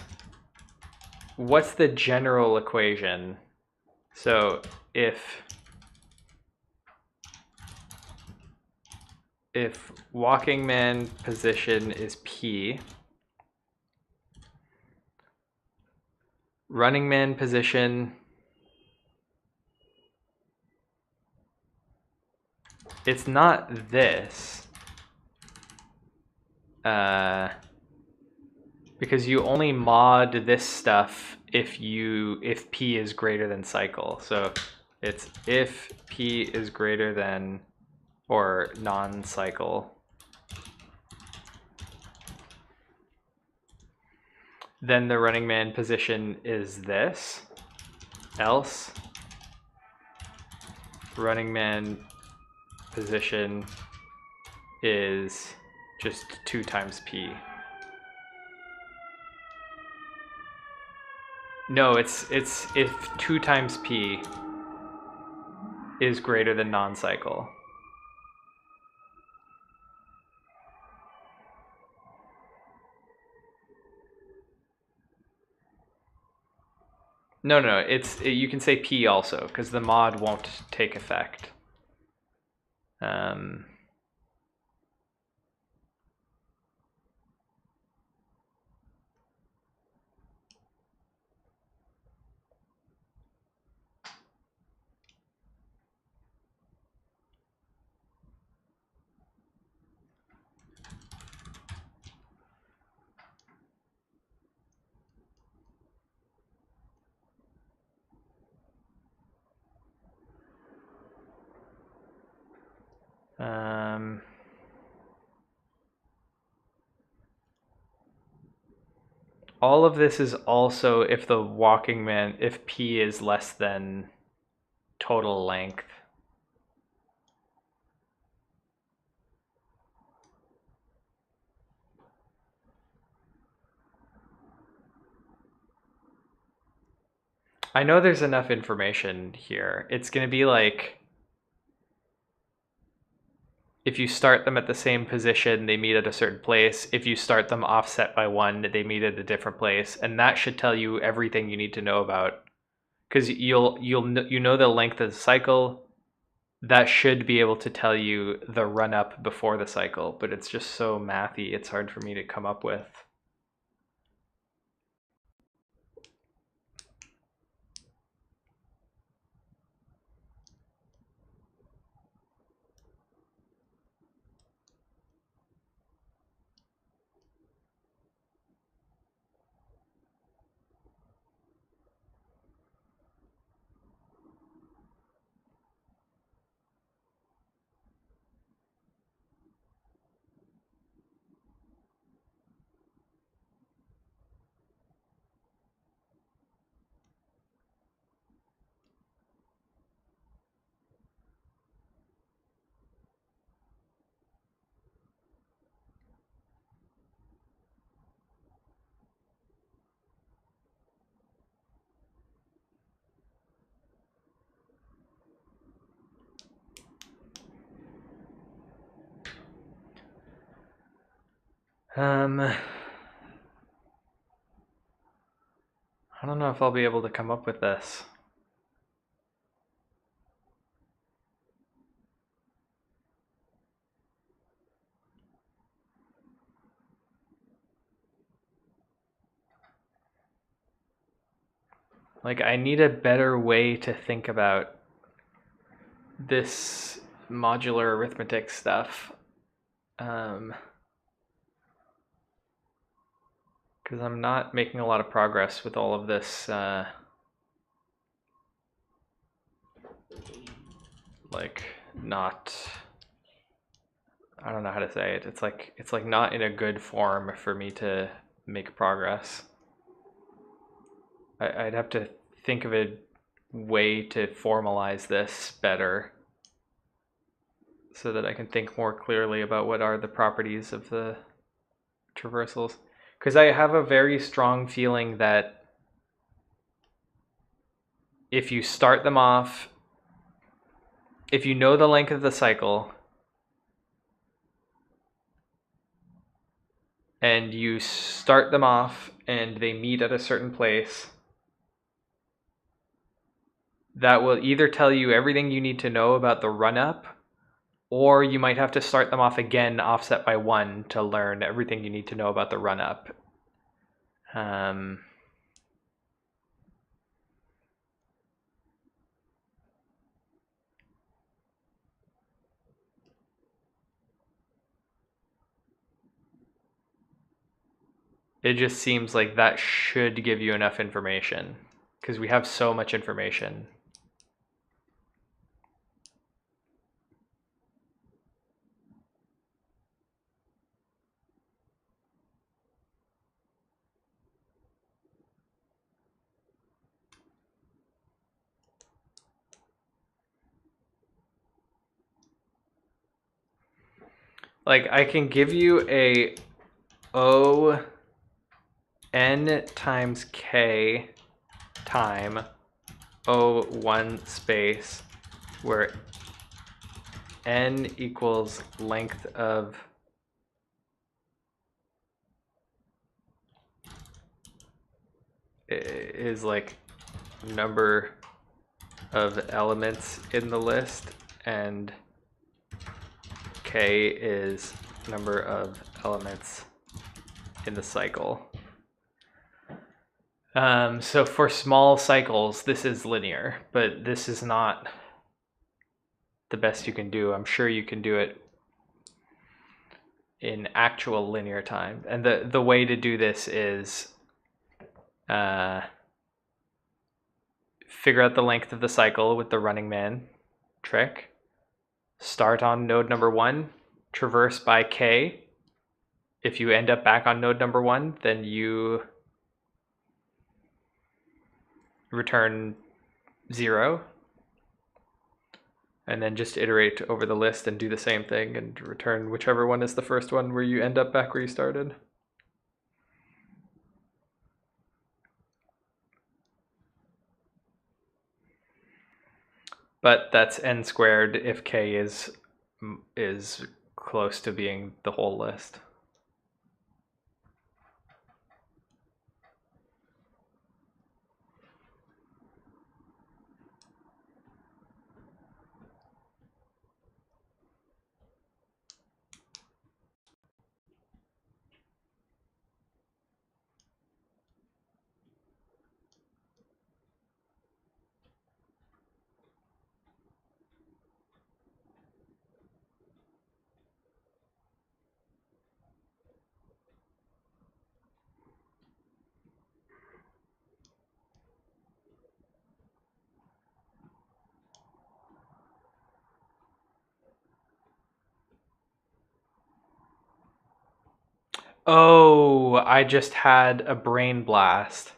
what's the general equation? So if walking man position is P, running man position it's not this. Because you only mod this stuff if P is greater than cycle. So it's if P is greater than or non-cycle, then the running man position is this. Else, running man position is just 2 times P. No, it's if 2 times P. is greater than non-cycle. No, you can say P also, because the mod won't take effect. All of this is also if the walking man, if P is less than total length. I know there's enough information here. It's going to be like, if you start them at the same position, they meet at a certain place. If you start them offset by 1, they meet at a different place. And that should tell you everything you need to know about, because you know the length of the cycle. That should be able to tell you the run up before the cycle, but it's just so mathy, it's hard for me to come up with. I don't know if I'll be able to come up with this. Like, I need a better way to think about this modular arithmetic stuff. Because I'm not making a lot of progress with all of this, like, not, I don't know how to say it. It's like not in a good form for me to make progress. I'd have to think of a way to formalize this better so that I can think more clearly about what are the properties of the traversals. Because I have a very strong feeling that if you start them off, if you know the length of the cycle and you start them off and they meet at a certain place, that will either tell you everything you need to know about the run-up, or you might have to start them off again offset by 1 to learn everything you need to know about the run-up. It just seems like that should give you enough information, because we have so much information. Like, I can give you a O n times k time O1 space where n equals length of is like number of elements in the list, and k is number of elements in the cycle. So for small cycles, this is linear, but this is not the best you can do. I'm sure you can do it in actual linear time. And the way to do this is figure out the length of the cycle with the running man trick. Start on node number 1, traverse by k. If you end up back on node number 1, then you return 0. And then just iterate over the list and do the same thing and return whichever one is the first one where you end up back where you started. But that's n squared if k is close to being the whole list. Oh, I just had a brain blast.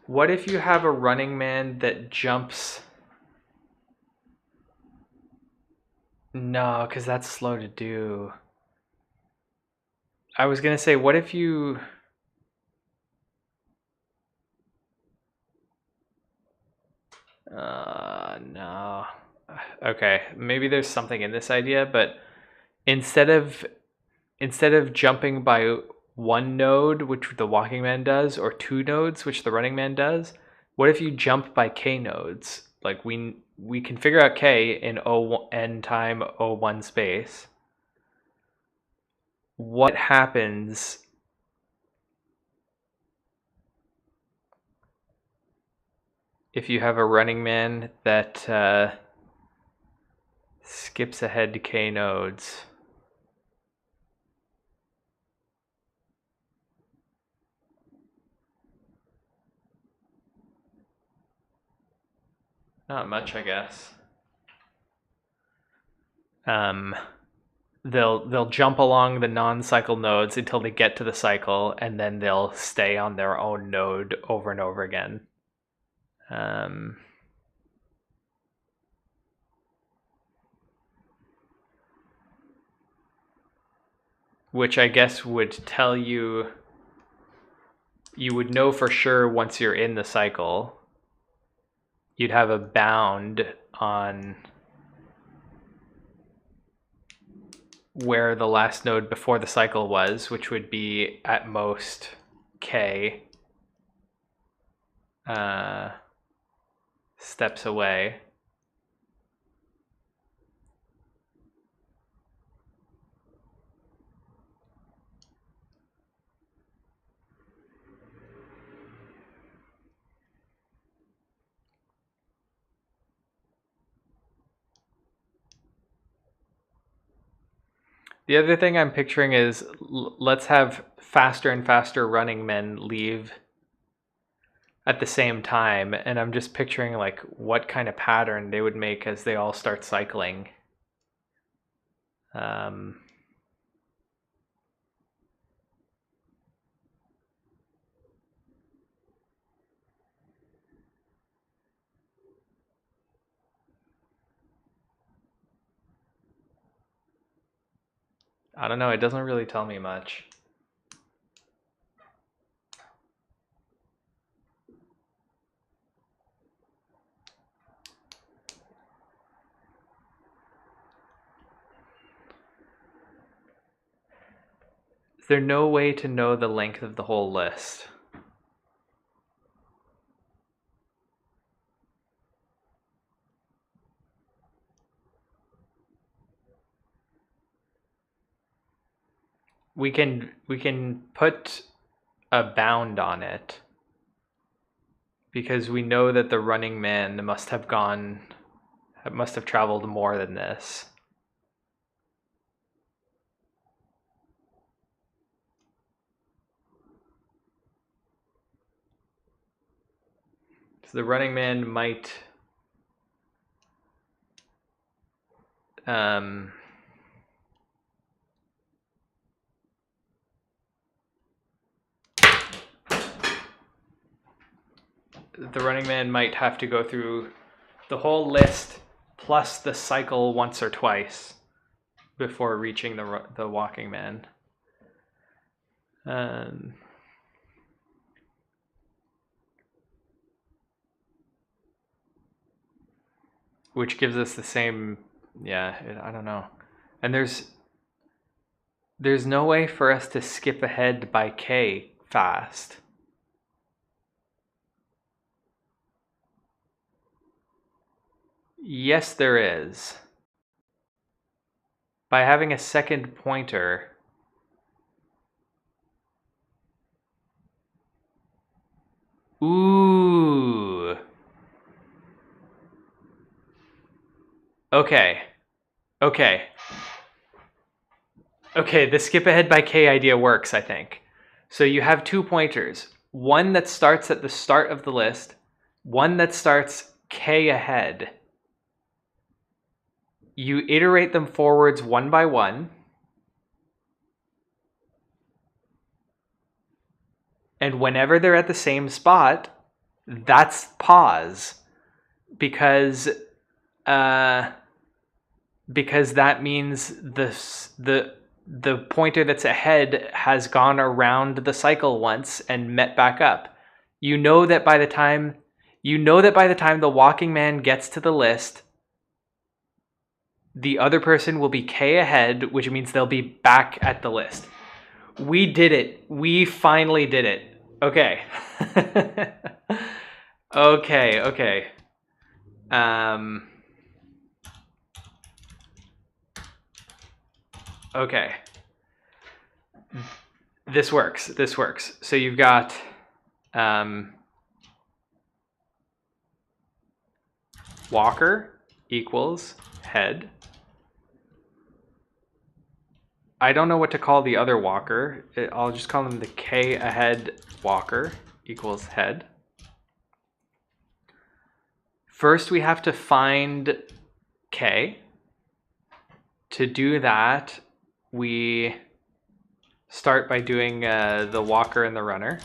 What if you have a running man that jumps? No, because that's slow to do. I was going to say, what if you... no. Okay, maybe there's something in this idea, but instead of jumping by one node, which the walking man does, or 2 nodes, which the running man does, what if you jump by k nodes? Like we can figure out k in n time O1 space. What happens if you have a running man that skips ahead to k nodes? Not much, I guess. They'll jump along the non-cycle nodes until they get to the cycle, and then they'll stay on their own node over and over again. Which I guess would tell you would know for sure once you're in the cycle. You'd have a bound on where the last node before the cycle was, which would be at most k steps away. The other thing I'm picturing is let's have faster and faster running men leave at the same time, and I'm just picturing like what kind of pattern they would make as they all start cycling. I don't know, it doesn't really tell me much. there no way to know the length of the whole list? We can put a bound on it because we know that the running man must have traveled more than this. So the running man might have to go through the whole list plus the cycle once or twice before reaching the walking man. Which gives us the same, I don't know. And there's no way for us to skip ahead by k fast. Yes, there is. By having a second pointer, ooh. Okay, the skip ahead by k idea works, I think. So you have 2 pointers. One that starts at the start of the list, one that starts k ahead. You iterate them forwards one by one. And whenever they're at the same spot, that's pause. Because that means the pointer that's ahead has gone around the cycle once and met back up. You know that by the time the walking man gets to the list, the other person will be k ahead, which means they'll be back at the list. We did it. We finally did it. Okay. Okay. Okay. This works. So you've got walker equals head. I don't know what to call the other walker. I'll just call him the k ahead walker equals head. First, we have to find k. To do that, we start by doing the walker and the runner.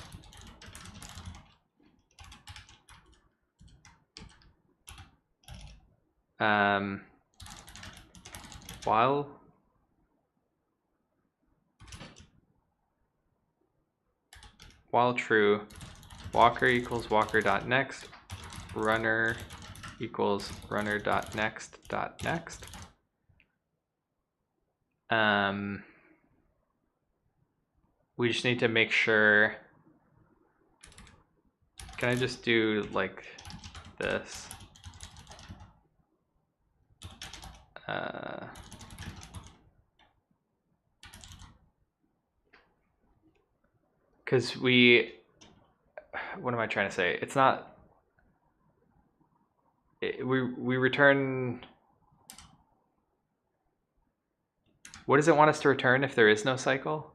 While true, walker equals walker.next, runner equals runner.next. We just need to make sure. Can I just do like this? Because what am I trying to say? It's not, we return, what does it want us to return if there is no cycle?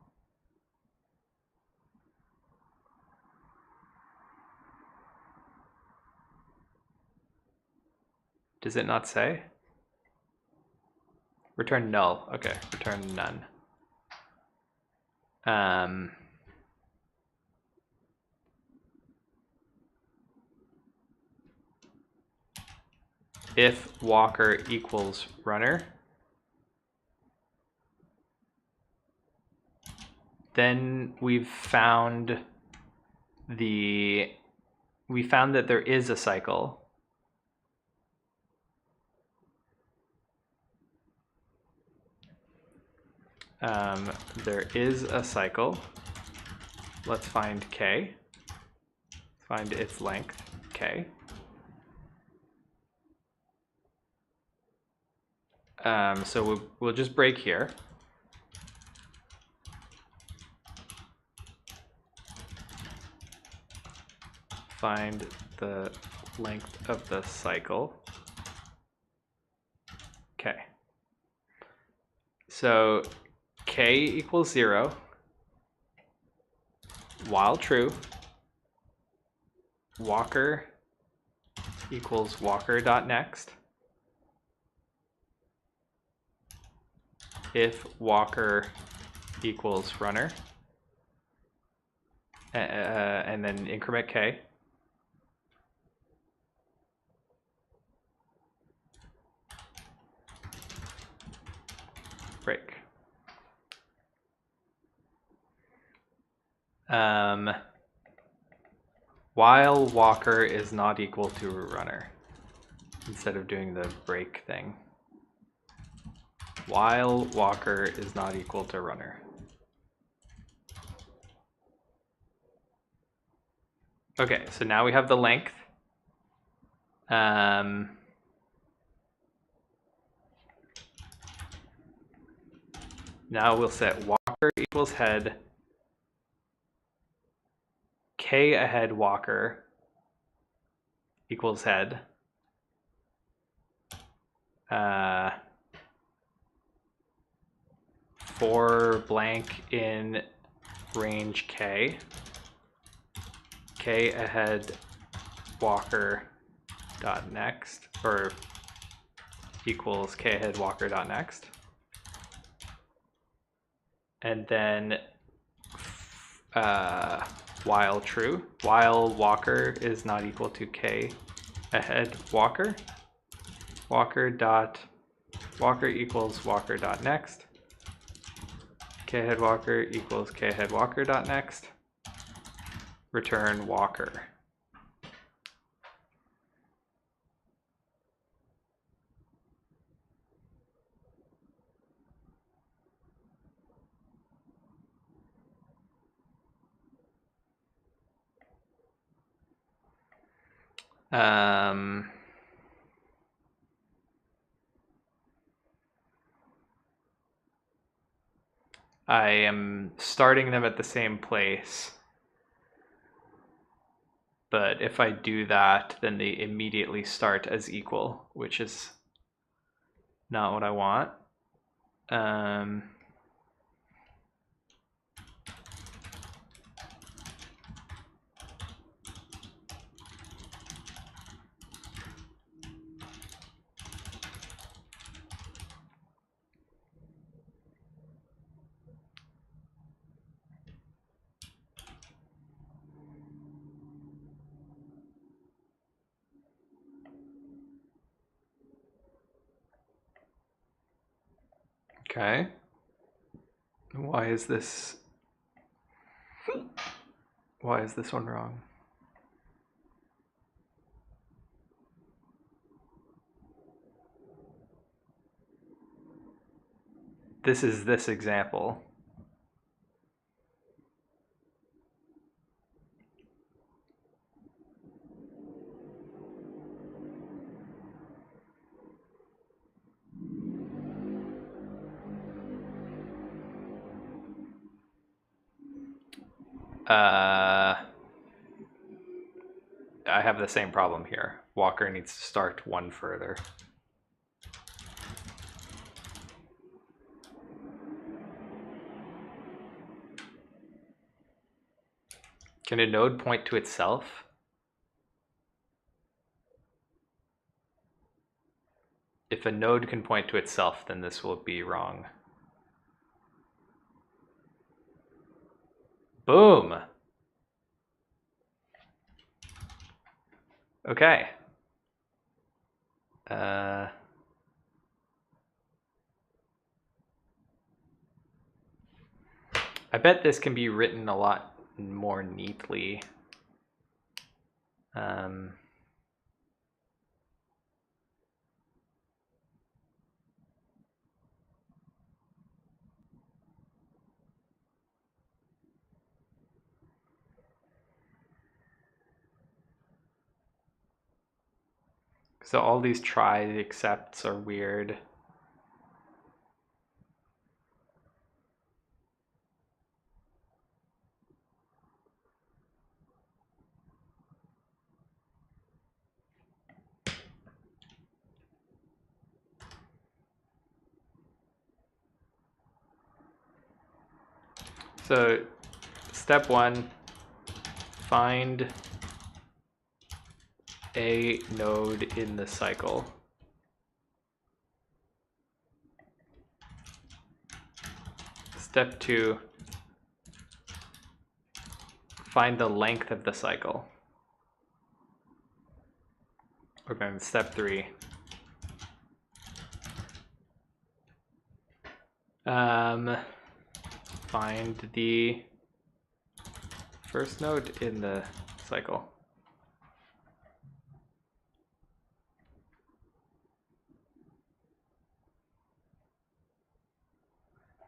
Does it not say? Return null. Okay, return none. If walker equals runner, then we found that there is a cycle. There is a cycle. Let's find k. Find its length, k. So we'll just break here. Find the length of the cycle. Okay. So k equals 0 while true. Walker equals walker.next. If walker equals runner, and then increment k. Break. While walker is not equal to runner, instead of doing the break thing. While walker is not equal to runner. Okay, so now we have the length. Now we'll set walker equals head, k ahead walker equals head. For blank in range k, k ahead walker dot next, or equals k ahead walker dot next. And then while true, while walker is not equal to k ahead walker, walker equals walker dot next, k ahead walker equals k ahead walker dot next, return walker. I am starting them at the same place, but if I do that, then they immediately start as equal, which is not what I want. Okay. Why is this one wrong? This is this example. I have the same problem here. Walker needs to start one further. Can a node point to itself? If a node can point to itself, then this will be wrong. Boom! Okay. I bet this can be written a lot more neatly. So all these try excepts are weird. So step 1, find a node in the cycle. Step 2, find the length of the cycle. Okay, step 3. Find the first node in the cycle.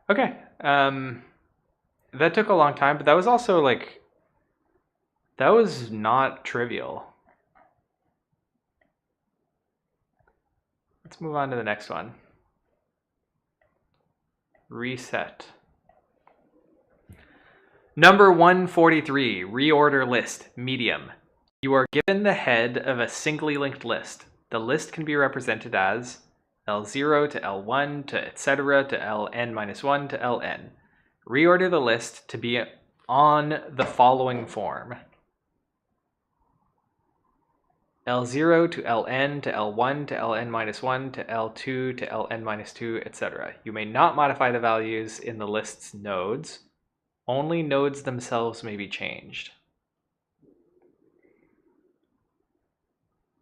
Okay, that took a long time, but that was also like, that was not trivial. Let's move on to the next one. Reset. Number 143, reorder list, medium. You are given the head of a singly linked list. The list can be represented as L0 to L1 to etc. to Ln-1 to Ln. Reorder the list to be on the following form. L0 to Ln to L1 to Ln-1 to L2 to Ln-2, etc. You may not modify the values in the list's nodes. Only nodes themselves may be changed.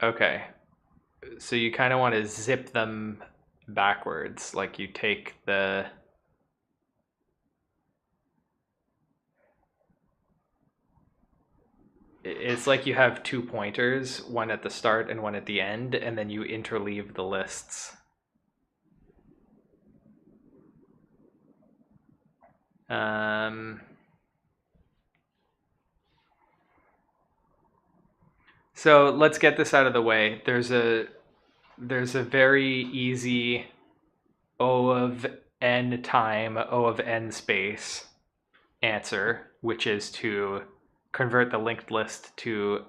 Okay, so you kind of want to zip them backwards, like you take the... It's like you have 2 pointers, one at the start and one at the end, and then you interleave the lists. So let's get this out of the way. There's a very easy O of n time O of n space answer, which is to convert the linked list to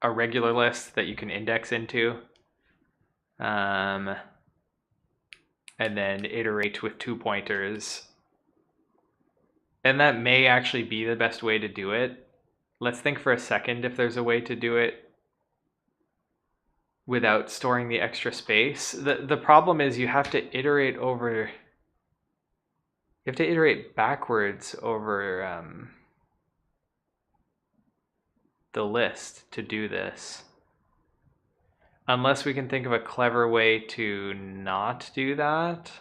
a regular list that you can index into, and then iterate with 2 pointers. And that may actually be the best way to do it. Let's think for a second if there's a way to do it without storing the extra space. The problem is you have to iterate over... You have to iterate backwards over the list to do this. Unless we can think of a clever way to not do that.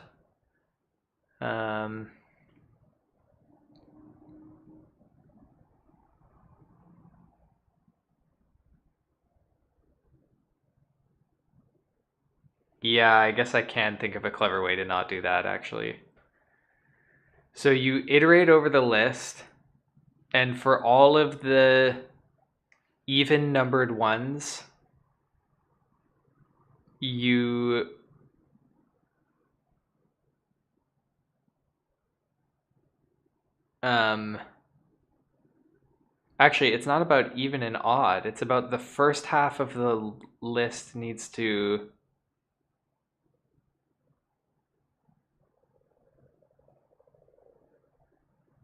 Yeah, I guess I can think of a clever way to not do that, actually. So you iterate over the list, and for all of the even numbered ones, you actually, it's not about even and odd. It's about the first half of the list needs to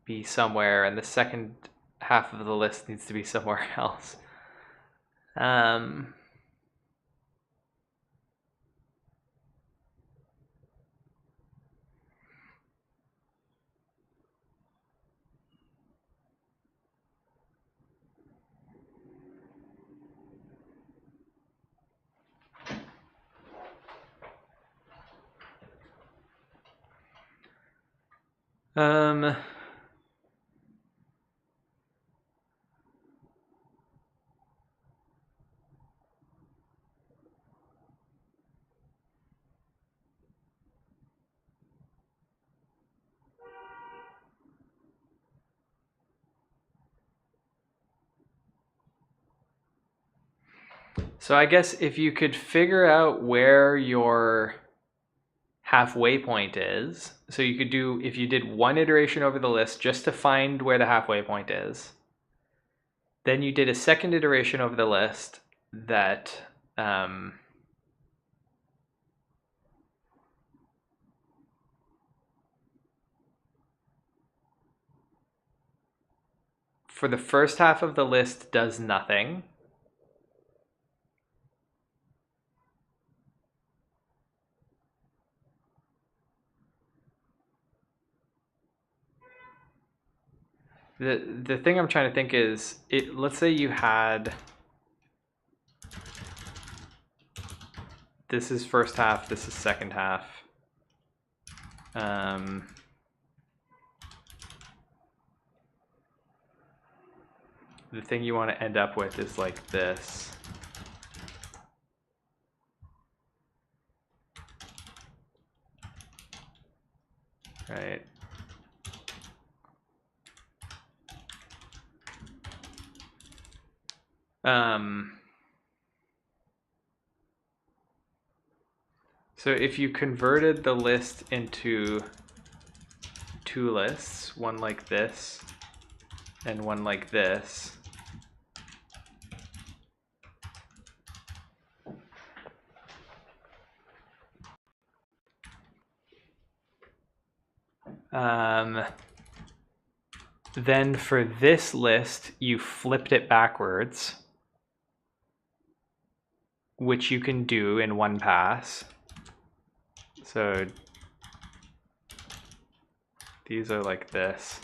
be somewhere, and the second half of the list needs to be somewhere else. So I guess if you could figure out where your halfway point is, so you could do, if you did one iteration over the list just to find where the halfway point is, then you did a second iteration over the list that for the first half of the list does nothing. The thing I'm trying to think is, let's say you had, this is first half, this is second half. The thing you want to end up with is like this. Right? So if you converted the list into two lists, one like this and one like this, then for this list, you flipped it backwards, which you can do in one pass. So these are like this.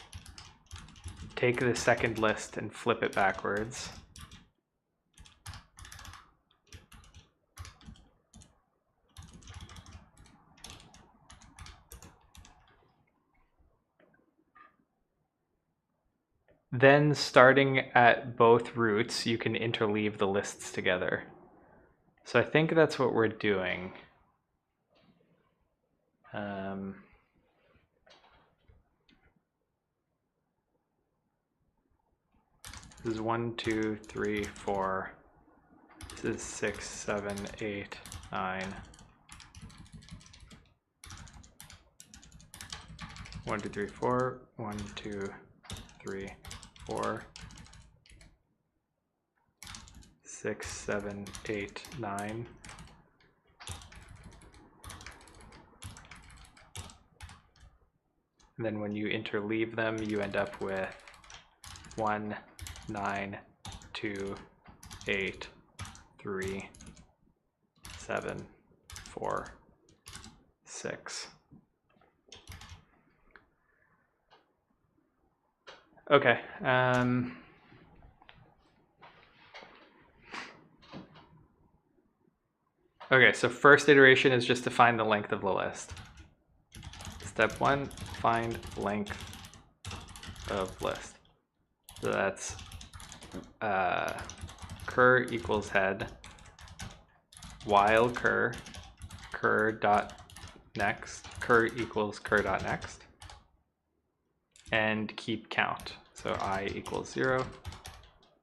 Take the second list and flip it backwards. Then starting at both roots, you can interleave the lists together. So I think that's what we're doing. This is 1, 2, 3, 4. This is 6, 7, 8, 9. 1, 2, 3, 4. 1, 2, 3, 4. 6, 7, 8, 9. And then when you interleave them, you end up with 1, 9, 2, 8, 3, 7, 4, 6. Okay. Okay, so first iteration is just to find the length of the list. Step 1, find length of list. So that's cur equals head, while cur dot next, cur equals cur dot next, and keep count. So I equals 0,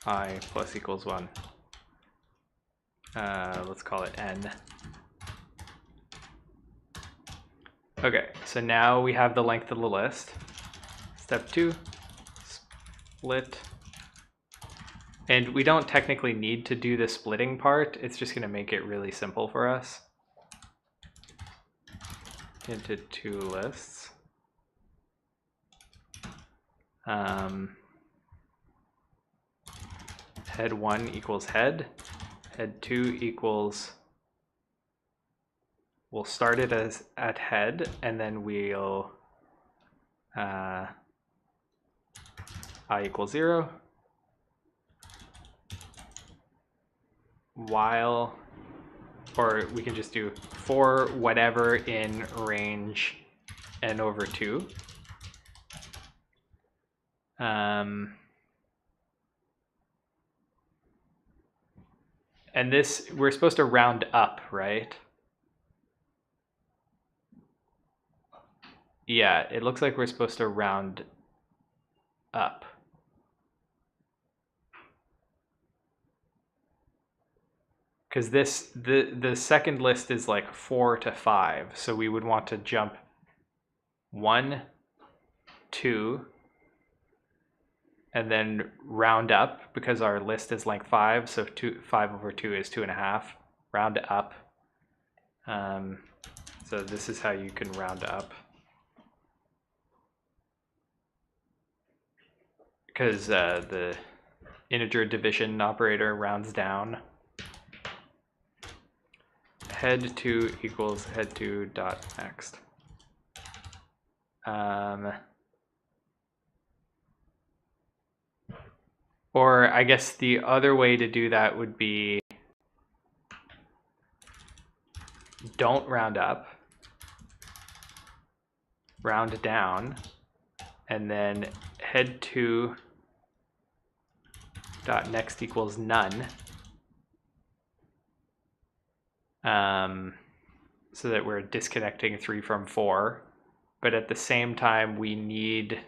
I plus equals 1. Let's call it n. Okay, so now we have the length of the list. Step 2, split. And we don't technically need to do the splitting part. It's just going to make it really simple for us. Into two lists. Head 1 equals head. Head 2 equals, we'll start it as at head, and then we'll I equals 0. While, or we can just do for whatever in range n over 2. And this, we're supposed to round up, right? Yeah, it looks like we're supposed to round up. because the second list is like 4 to 5, so we would want to jump 1, 2, and then round up because our list is length 5, so 5 over 2 is 2.5. Round up. So this is how you can round up. Because the integer division operator rounds down. Head2 equals head2 dot next. Or I guess the other way to do that would be don't round up, round down, and then head2 dot next equals none. So that we're disconnecting 3 from 4, but at the same time we need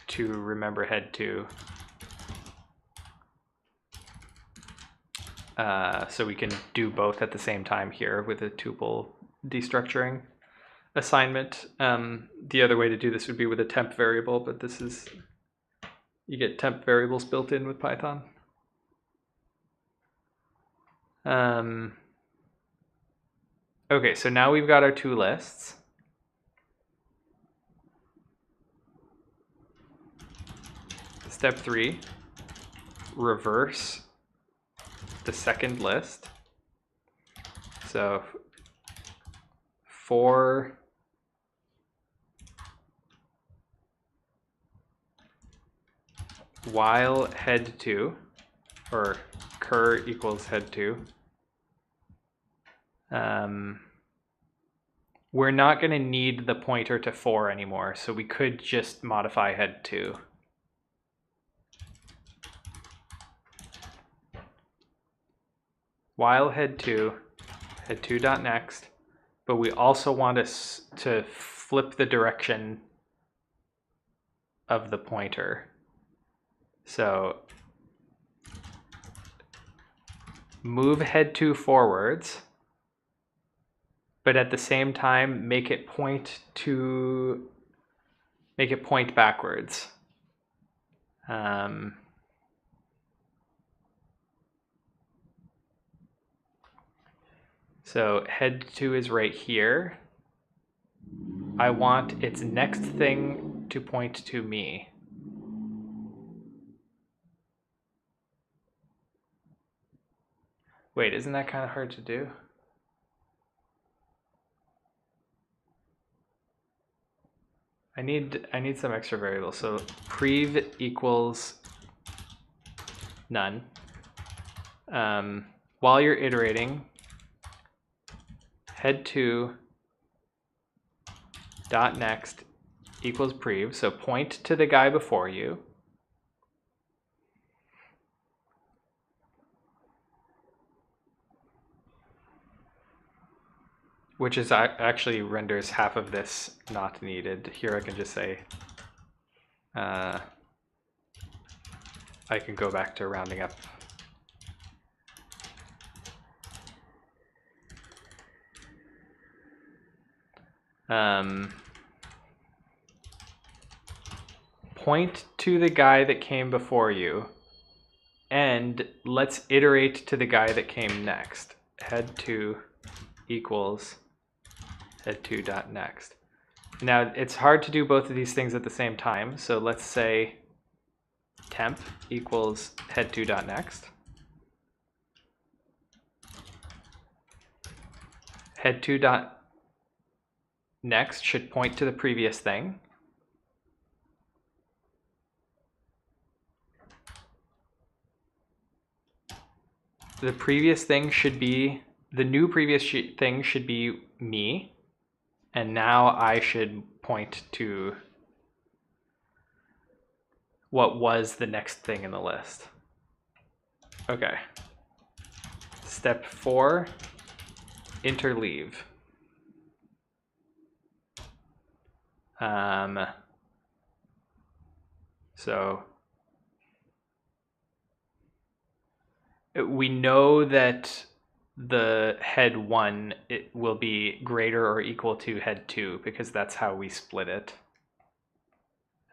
to remember head2. So we can do both at the same time here with a tuple destructuring assignment. The other way to do this would be with a temp variable, but this is, you get temp variables built in with Python. Okay, so now we've got our two lists. Step 3, reverse the second list. So for while head2, or cur equals head2, we're not going to need the pointer to 4 anymore, so we could just modify head2. While head2 dot next, but we also want us to flip the direction of the pointer. So move head2 forwards, but at the same time make it point backwards. So head2 is right here. I want its next thing to point to me. Wait, isn't that kind of hard to do? I need some extra variables. So prev equals none. While you're iterating, head2 dot next equals prev. So point to the guy before you. Which is actually renders half of this not needed. Here I can just say, I can go back to rounding up. Point to the guy that came before you, and let's iterate to the guy that came next. Head2 equals head2 dot next. Now it's hard to do both of these things at the same time, so let's say temp equals head2 dot next. Head2 dot next should point to the previous thing. The previous thing should be, the new previous thing should be me, and now I should point to what was the next thing in the list. Okay. Step 4, interleave. So we know that the head 1 it will be greater or equal to head 2 because that's how we split it.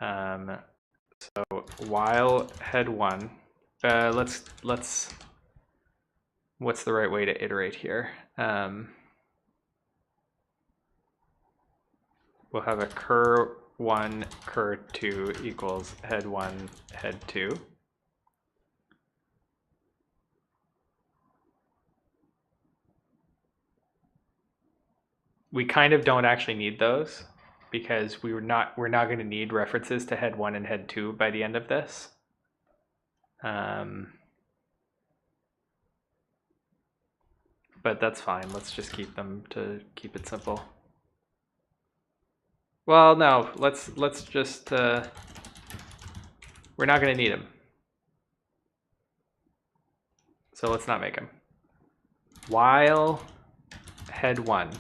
So while head 1, let's what's the right way to iterate here? We'll have a cur 1 cur 2 equals head 1 head 2. We kind of don't actually need those because we're not going to need references to head 1 and head 2 by the end of this. But that's fine. Let's just keep them to keep it simple. Well, no, let's just we're not going to need them. So let's not make them. While head 1,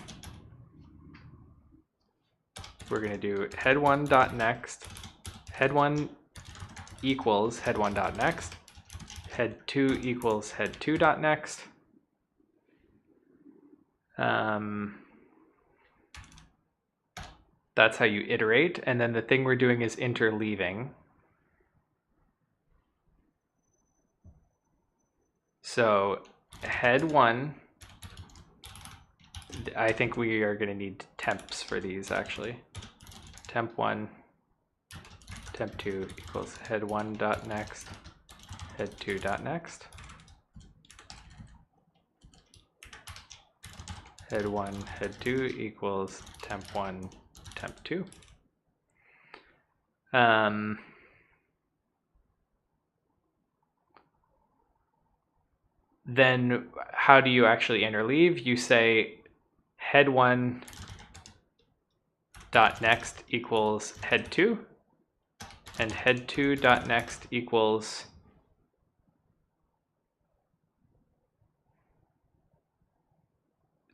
we're going to do head 1 dot next, head 1 equals head 1 dot next, head 2 equals head 2 dot next. That's how you iterate, and then the thing we're doing is interleaving. So head 1, I think we are going to need temps for these actually. Temp 1, temp 2 equals head 1 dot next, head 2 dot next. Head 1, head 2 equals temp 1, temp 2. Then how do you actually interleave? You say head 1 dot next equals head 2, and head 2 dot next equals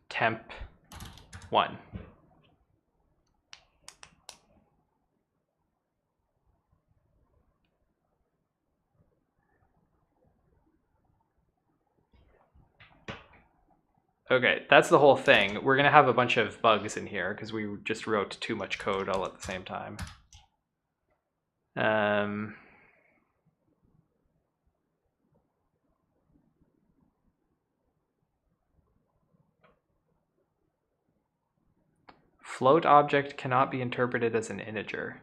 temp 1. Okay, that's the whole thing. We're going to have a bunch of bugs in here because we just wrote too much code all at the same time. Float object cannot be interpreted as an integer.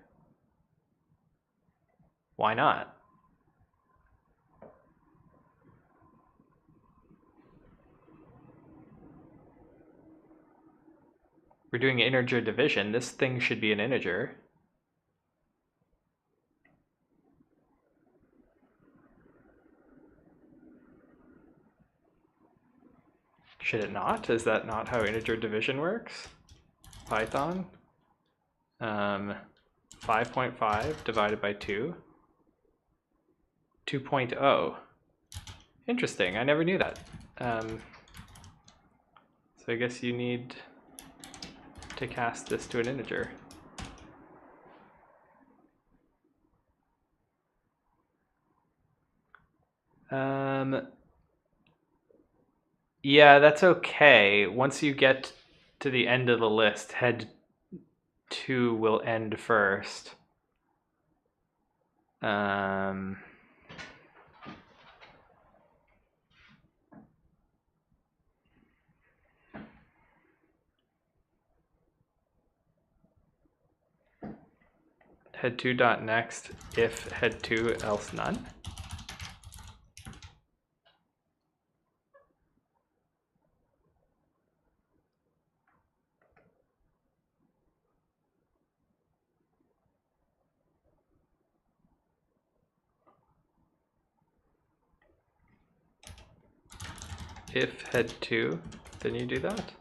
Why not? We're doing integer division. This thing should be an integer. Should it not? Is that not how integer division works? Python. 5.5 divided by 2. 2.0. Interesting, I never knew that. So I guess you need to cast this to an integer. Yeah, that's okay. Once you get to the end of the list, head 2 will end first. Head 2 dot next if head 2 else none. If head 2, then you do that.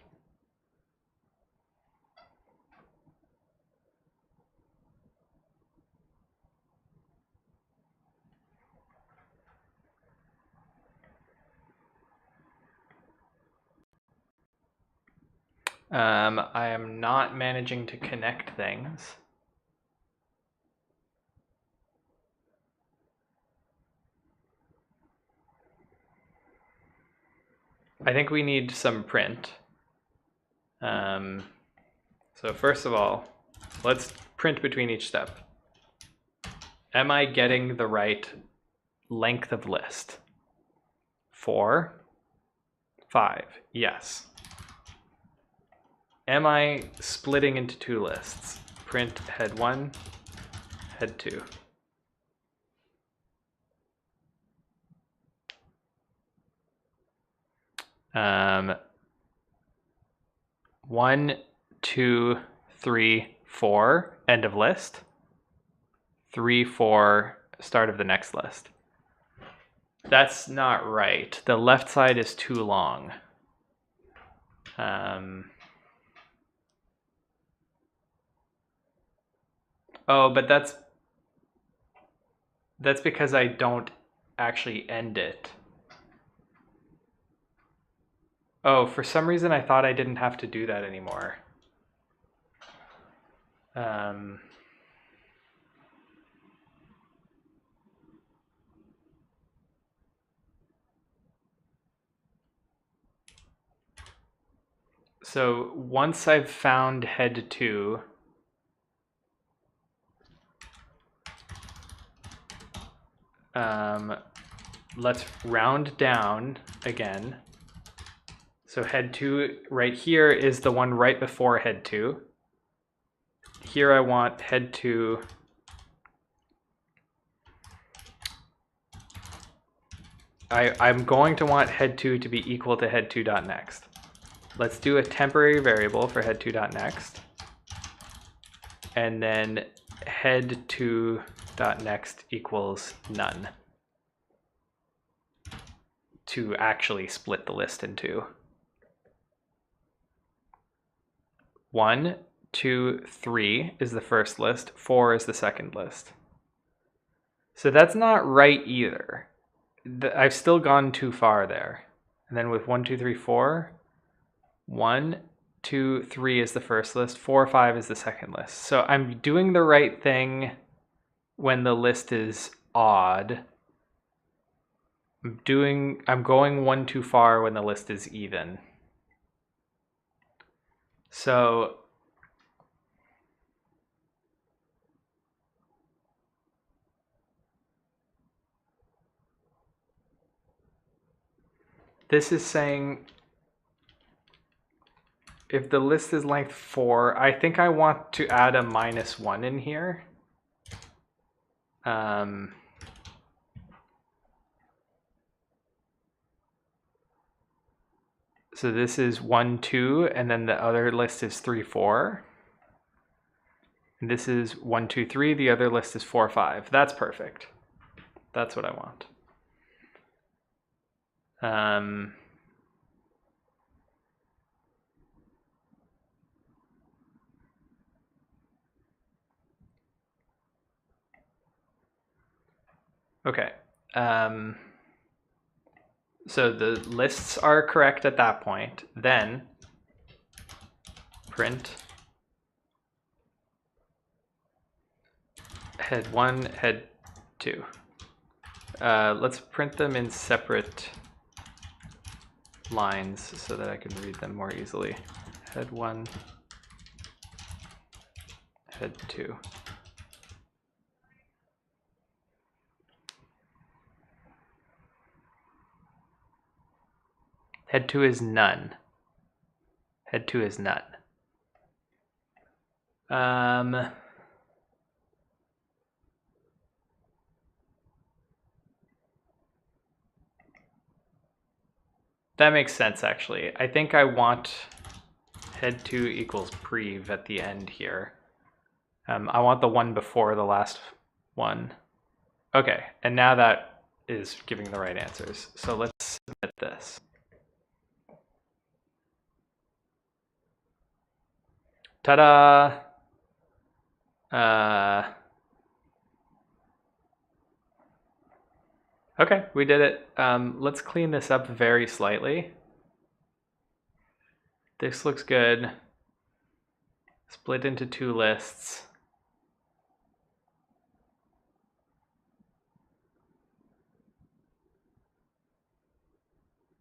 I am not managing to connect things. I think we need some print. So first of all, let's print between each step. Am I getting the right length of list? 4, 5, yes. Am I splitting into 2 lists? Print head 1, head 2. Um, 1, 2, 3, 4, end of list. 3, 4, start of the next list. That's not right. The left side is too long. Oh, but that's because I don't actually end it. Oh, for some reason I thought I didn't have to do that anymore. So once I've found head 2, let's round down again. So head 2 right here is the one right before head 2. Here I want head 2 I'm going to want head 2 to be equal to head 2.next. Let's do a temporary variable for head 2.next. And then head 2.next equals none to actually split the list in 2. 1, 2, 3 is the first list, 4 is the second list. So that's not right either. I've still gone too far there. And then with 1, 2, 3, 4, 1, 2, 3 is the first list, 4, 5 is the second list. So I'm doing the right thing when the list is odd. I'm going 1 too far when the list is even. So this is saying if the list is length 4, I think I want to add a -1 in here. So this is 1, 2, and then the other list is 3, 4. And this is 1, 2, 3, the other list is 4, 5. That's perfect. That's what I want. Okay. So the lists are correct at that point. Then print head 1, head 2. Let's print them in separate lines so that I can read them more easily. Head 1, head 2. Head 2 is none. Head 2 is none. That makes sense, actually. I think I want head 2 equals prev at the end here. I want the one before the last one. Okay, and now that is giving the right answers. So let's submit this. Ta-da! Okay, we did it. Let's clean this up very slightly. This looks good. Split into 2 lists.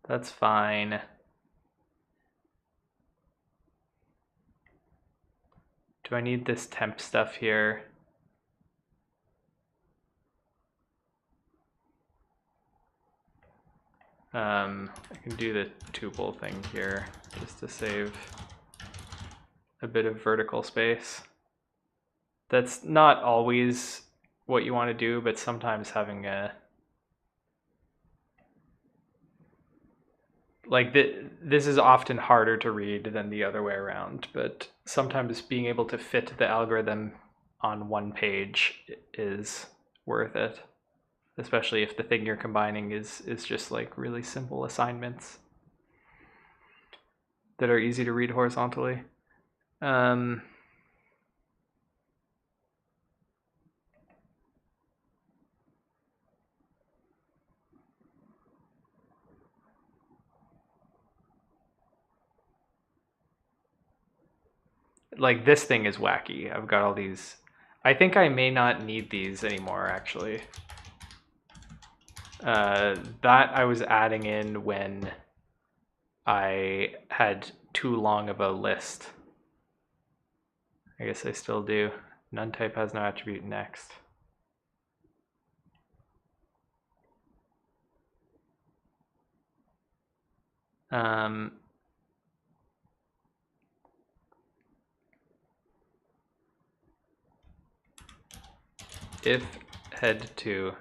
That's fine. Do I need this temp stuff here? I can do the tuple thing here just to save a bit of vertical space. That's not always what you want to do, but sometimes having a like this is often harder to read than the other way around, but sometimes being able to fit the algorithm on one page is worth it, especially if the thing you're combining is just like really simple assignments that are easy to read horizontally. Like this thing is wacky. I've got all these. I think I may not need these anymore, actually. That I was adding in when I had too long of a list. I guess I still do. None type has no attribute next. If head to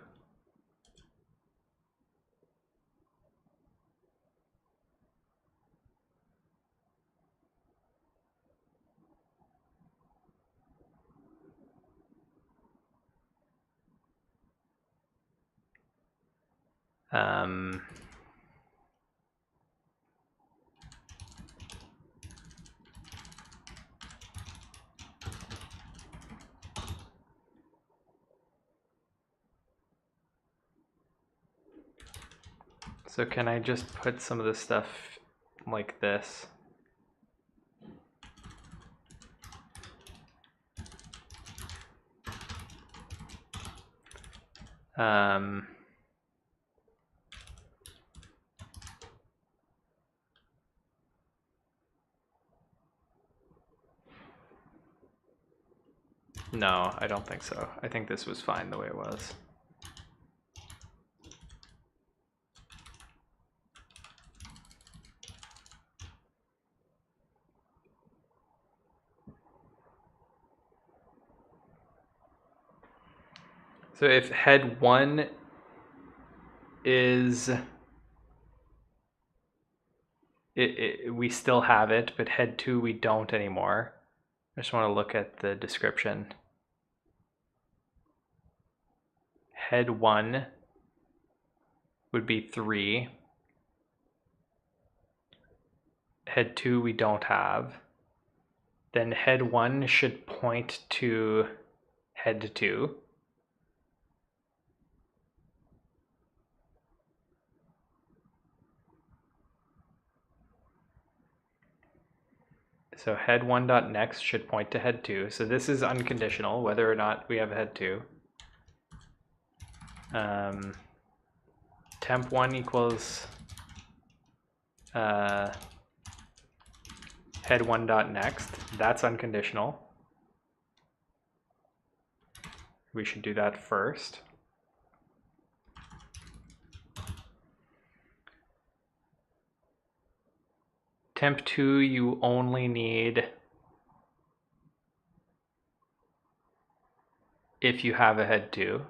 so can I just put some of this stuff like this? No, I don't think so. I think this was fine the way it was. So if head 1 is we still have it, but head 2 we don't anymore. I just want to look at the description. Head 1 would be 3. Head 2 we don't have. Then head 1 should point to head 2. So head 1.next should point to head 2. So this is unconditional, whether or not we have head 2. Temp 1 equals head 1.next. That's unconditional. We should do that first. Temp 2, you only need if you have a head 2.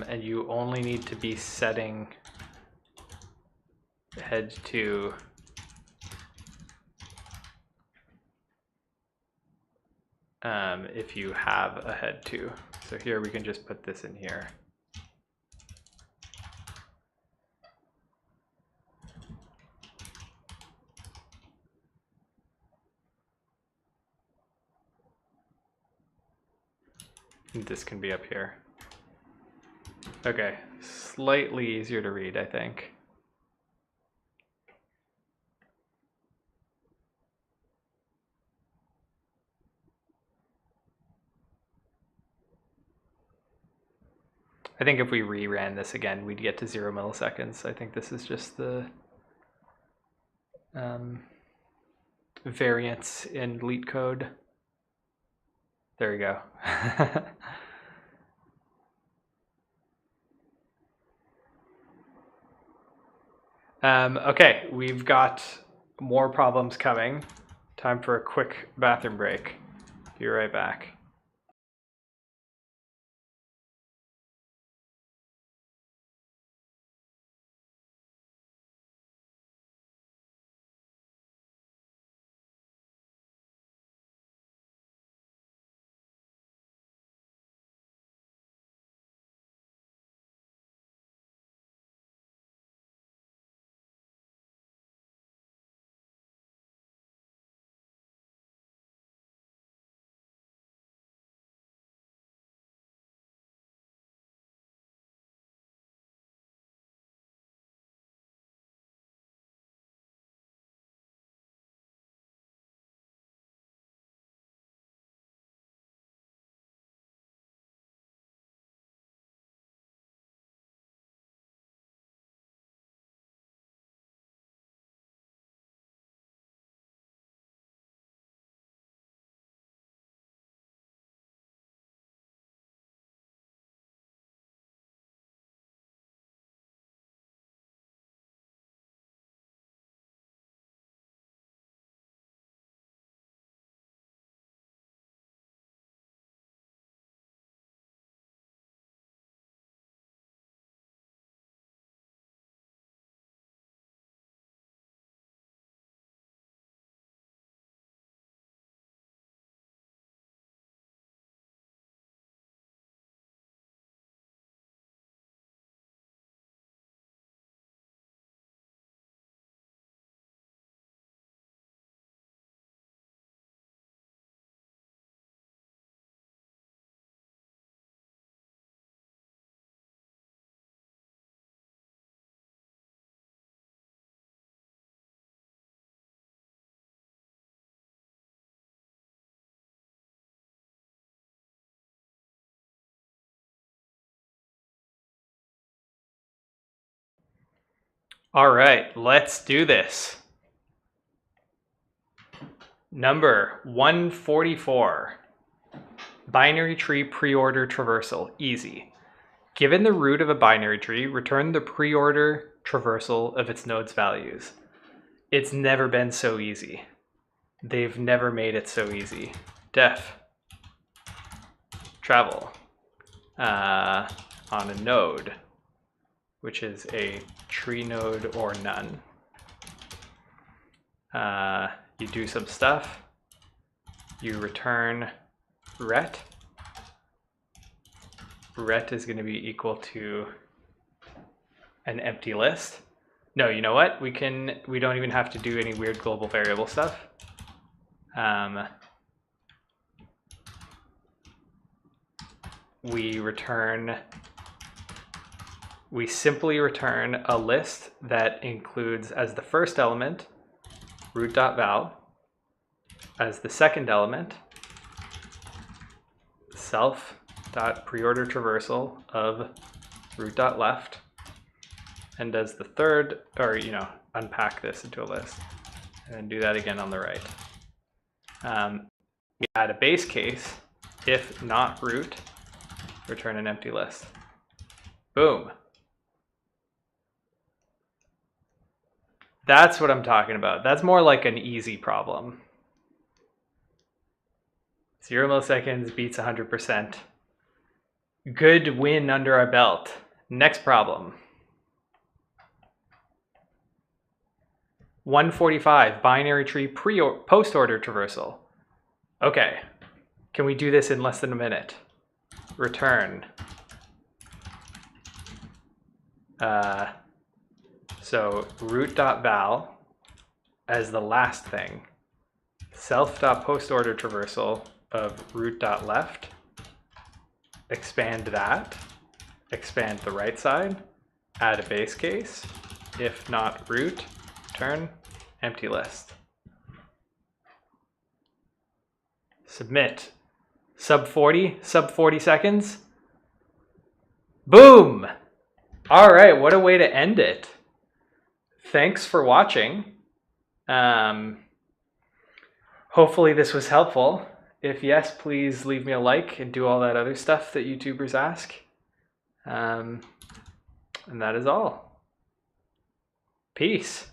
And you only need to be setting head 2 if you have a head 2. So here we can just put this in here. And this can be up here. Okay, slightly easier to read, I think. I think if we reran this again, we'd get to 0 milliseconds. I think this is just the variance in Leetcode. There we go. Okay, we've got more problems coming. Time for a quick bathroom break. Be right back. All right, let's do this. Number 144. Binary tree preorder traversal, easy. Given the root of a binary tree, return the preorder traversal of its node's values. It's never been so easy. They've never made it so easy. Def travel on a node, which is a tree node or none. You do some stuff. You return ret. Ret is going to be equal to an empty list. No, you know what? We don't even have to do any weird global variable stuff. We simply return a list that includes as the first element root.val, as the second element self.preorder traversal of root.left, and as the third, or unpack this into a list and do that again on the right. We add a base case. If not root, return an empty list. Boom. That's what I'm talking about. That's more like an easy problem. 0 milliseconds beats 100%. Good win under our belt. Next problem. 145, binary tree post-order traversal. Okay, can we do this in less than a minute? Return. So root.val as the last thing. Self.postOrder traversal of root.left. Expand that. Expand the right side. Add a base case. If not root, return empty list. Submit. Sub 40 seconds. Boom! All right, what a way to end it. Thanks for watching. Hopefully this was helpful. If yes, please leave me a like and do all that other stuff that YouTubers ask. And that is all. Peace.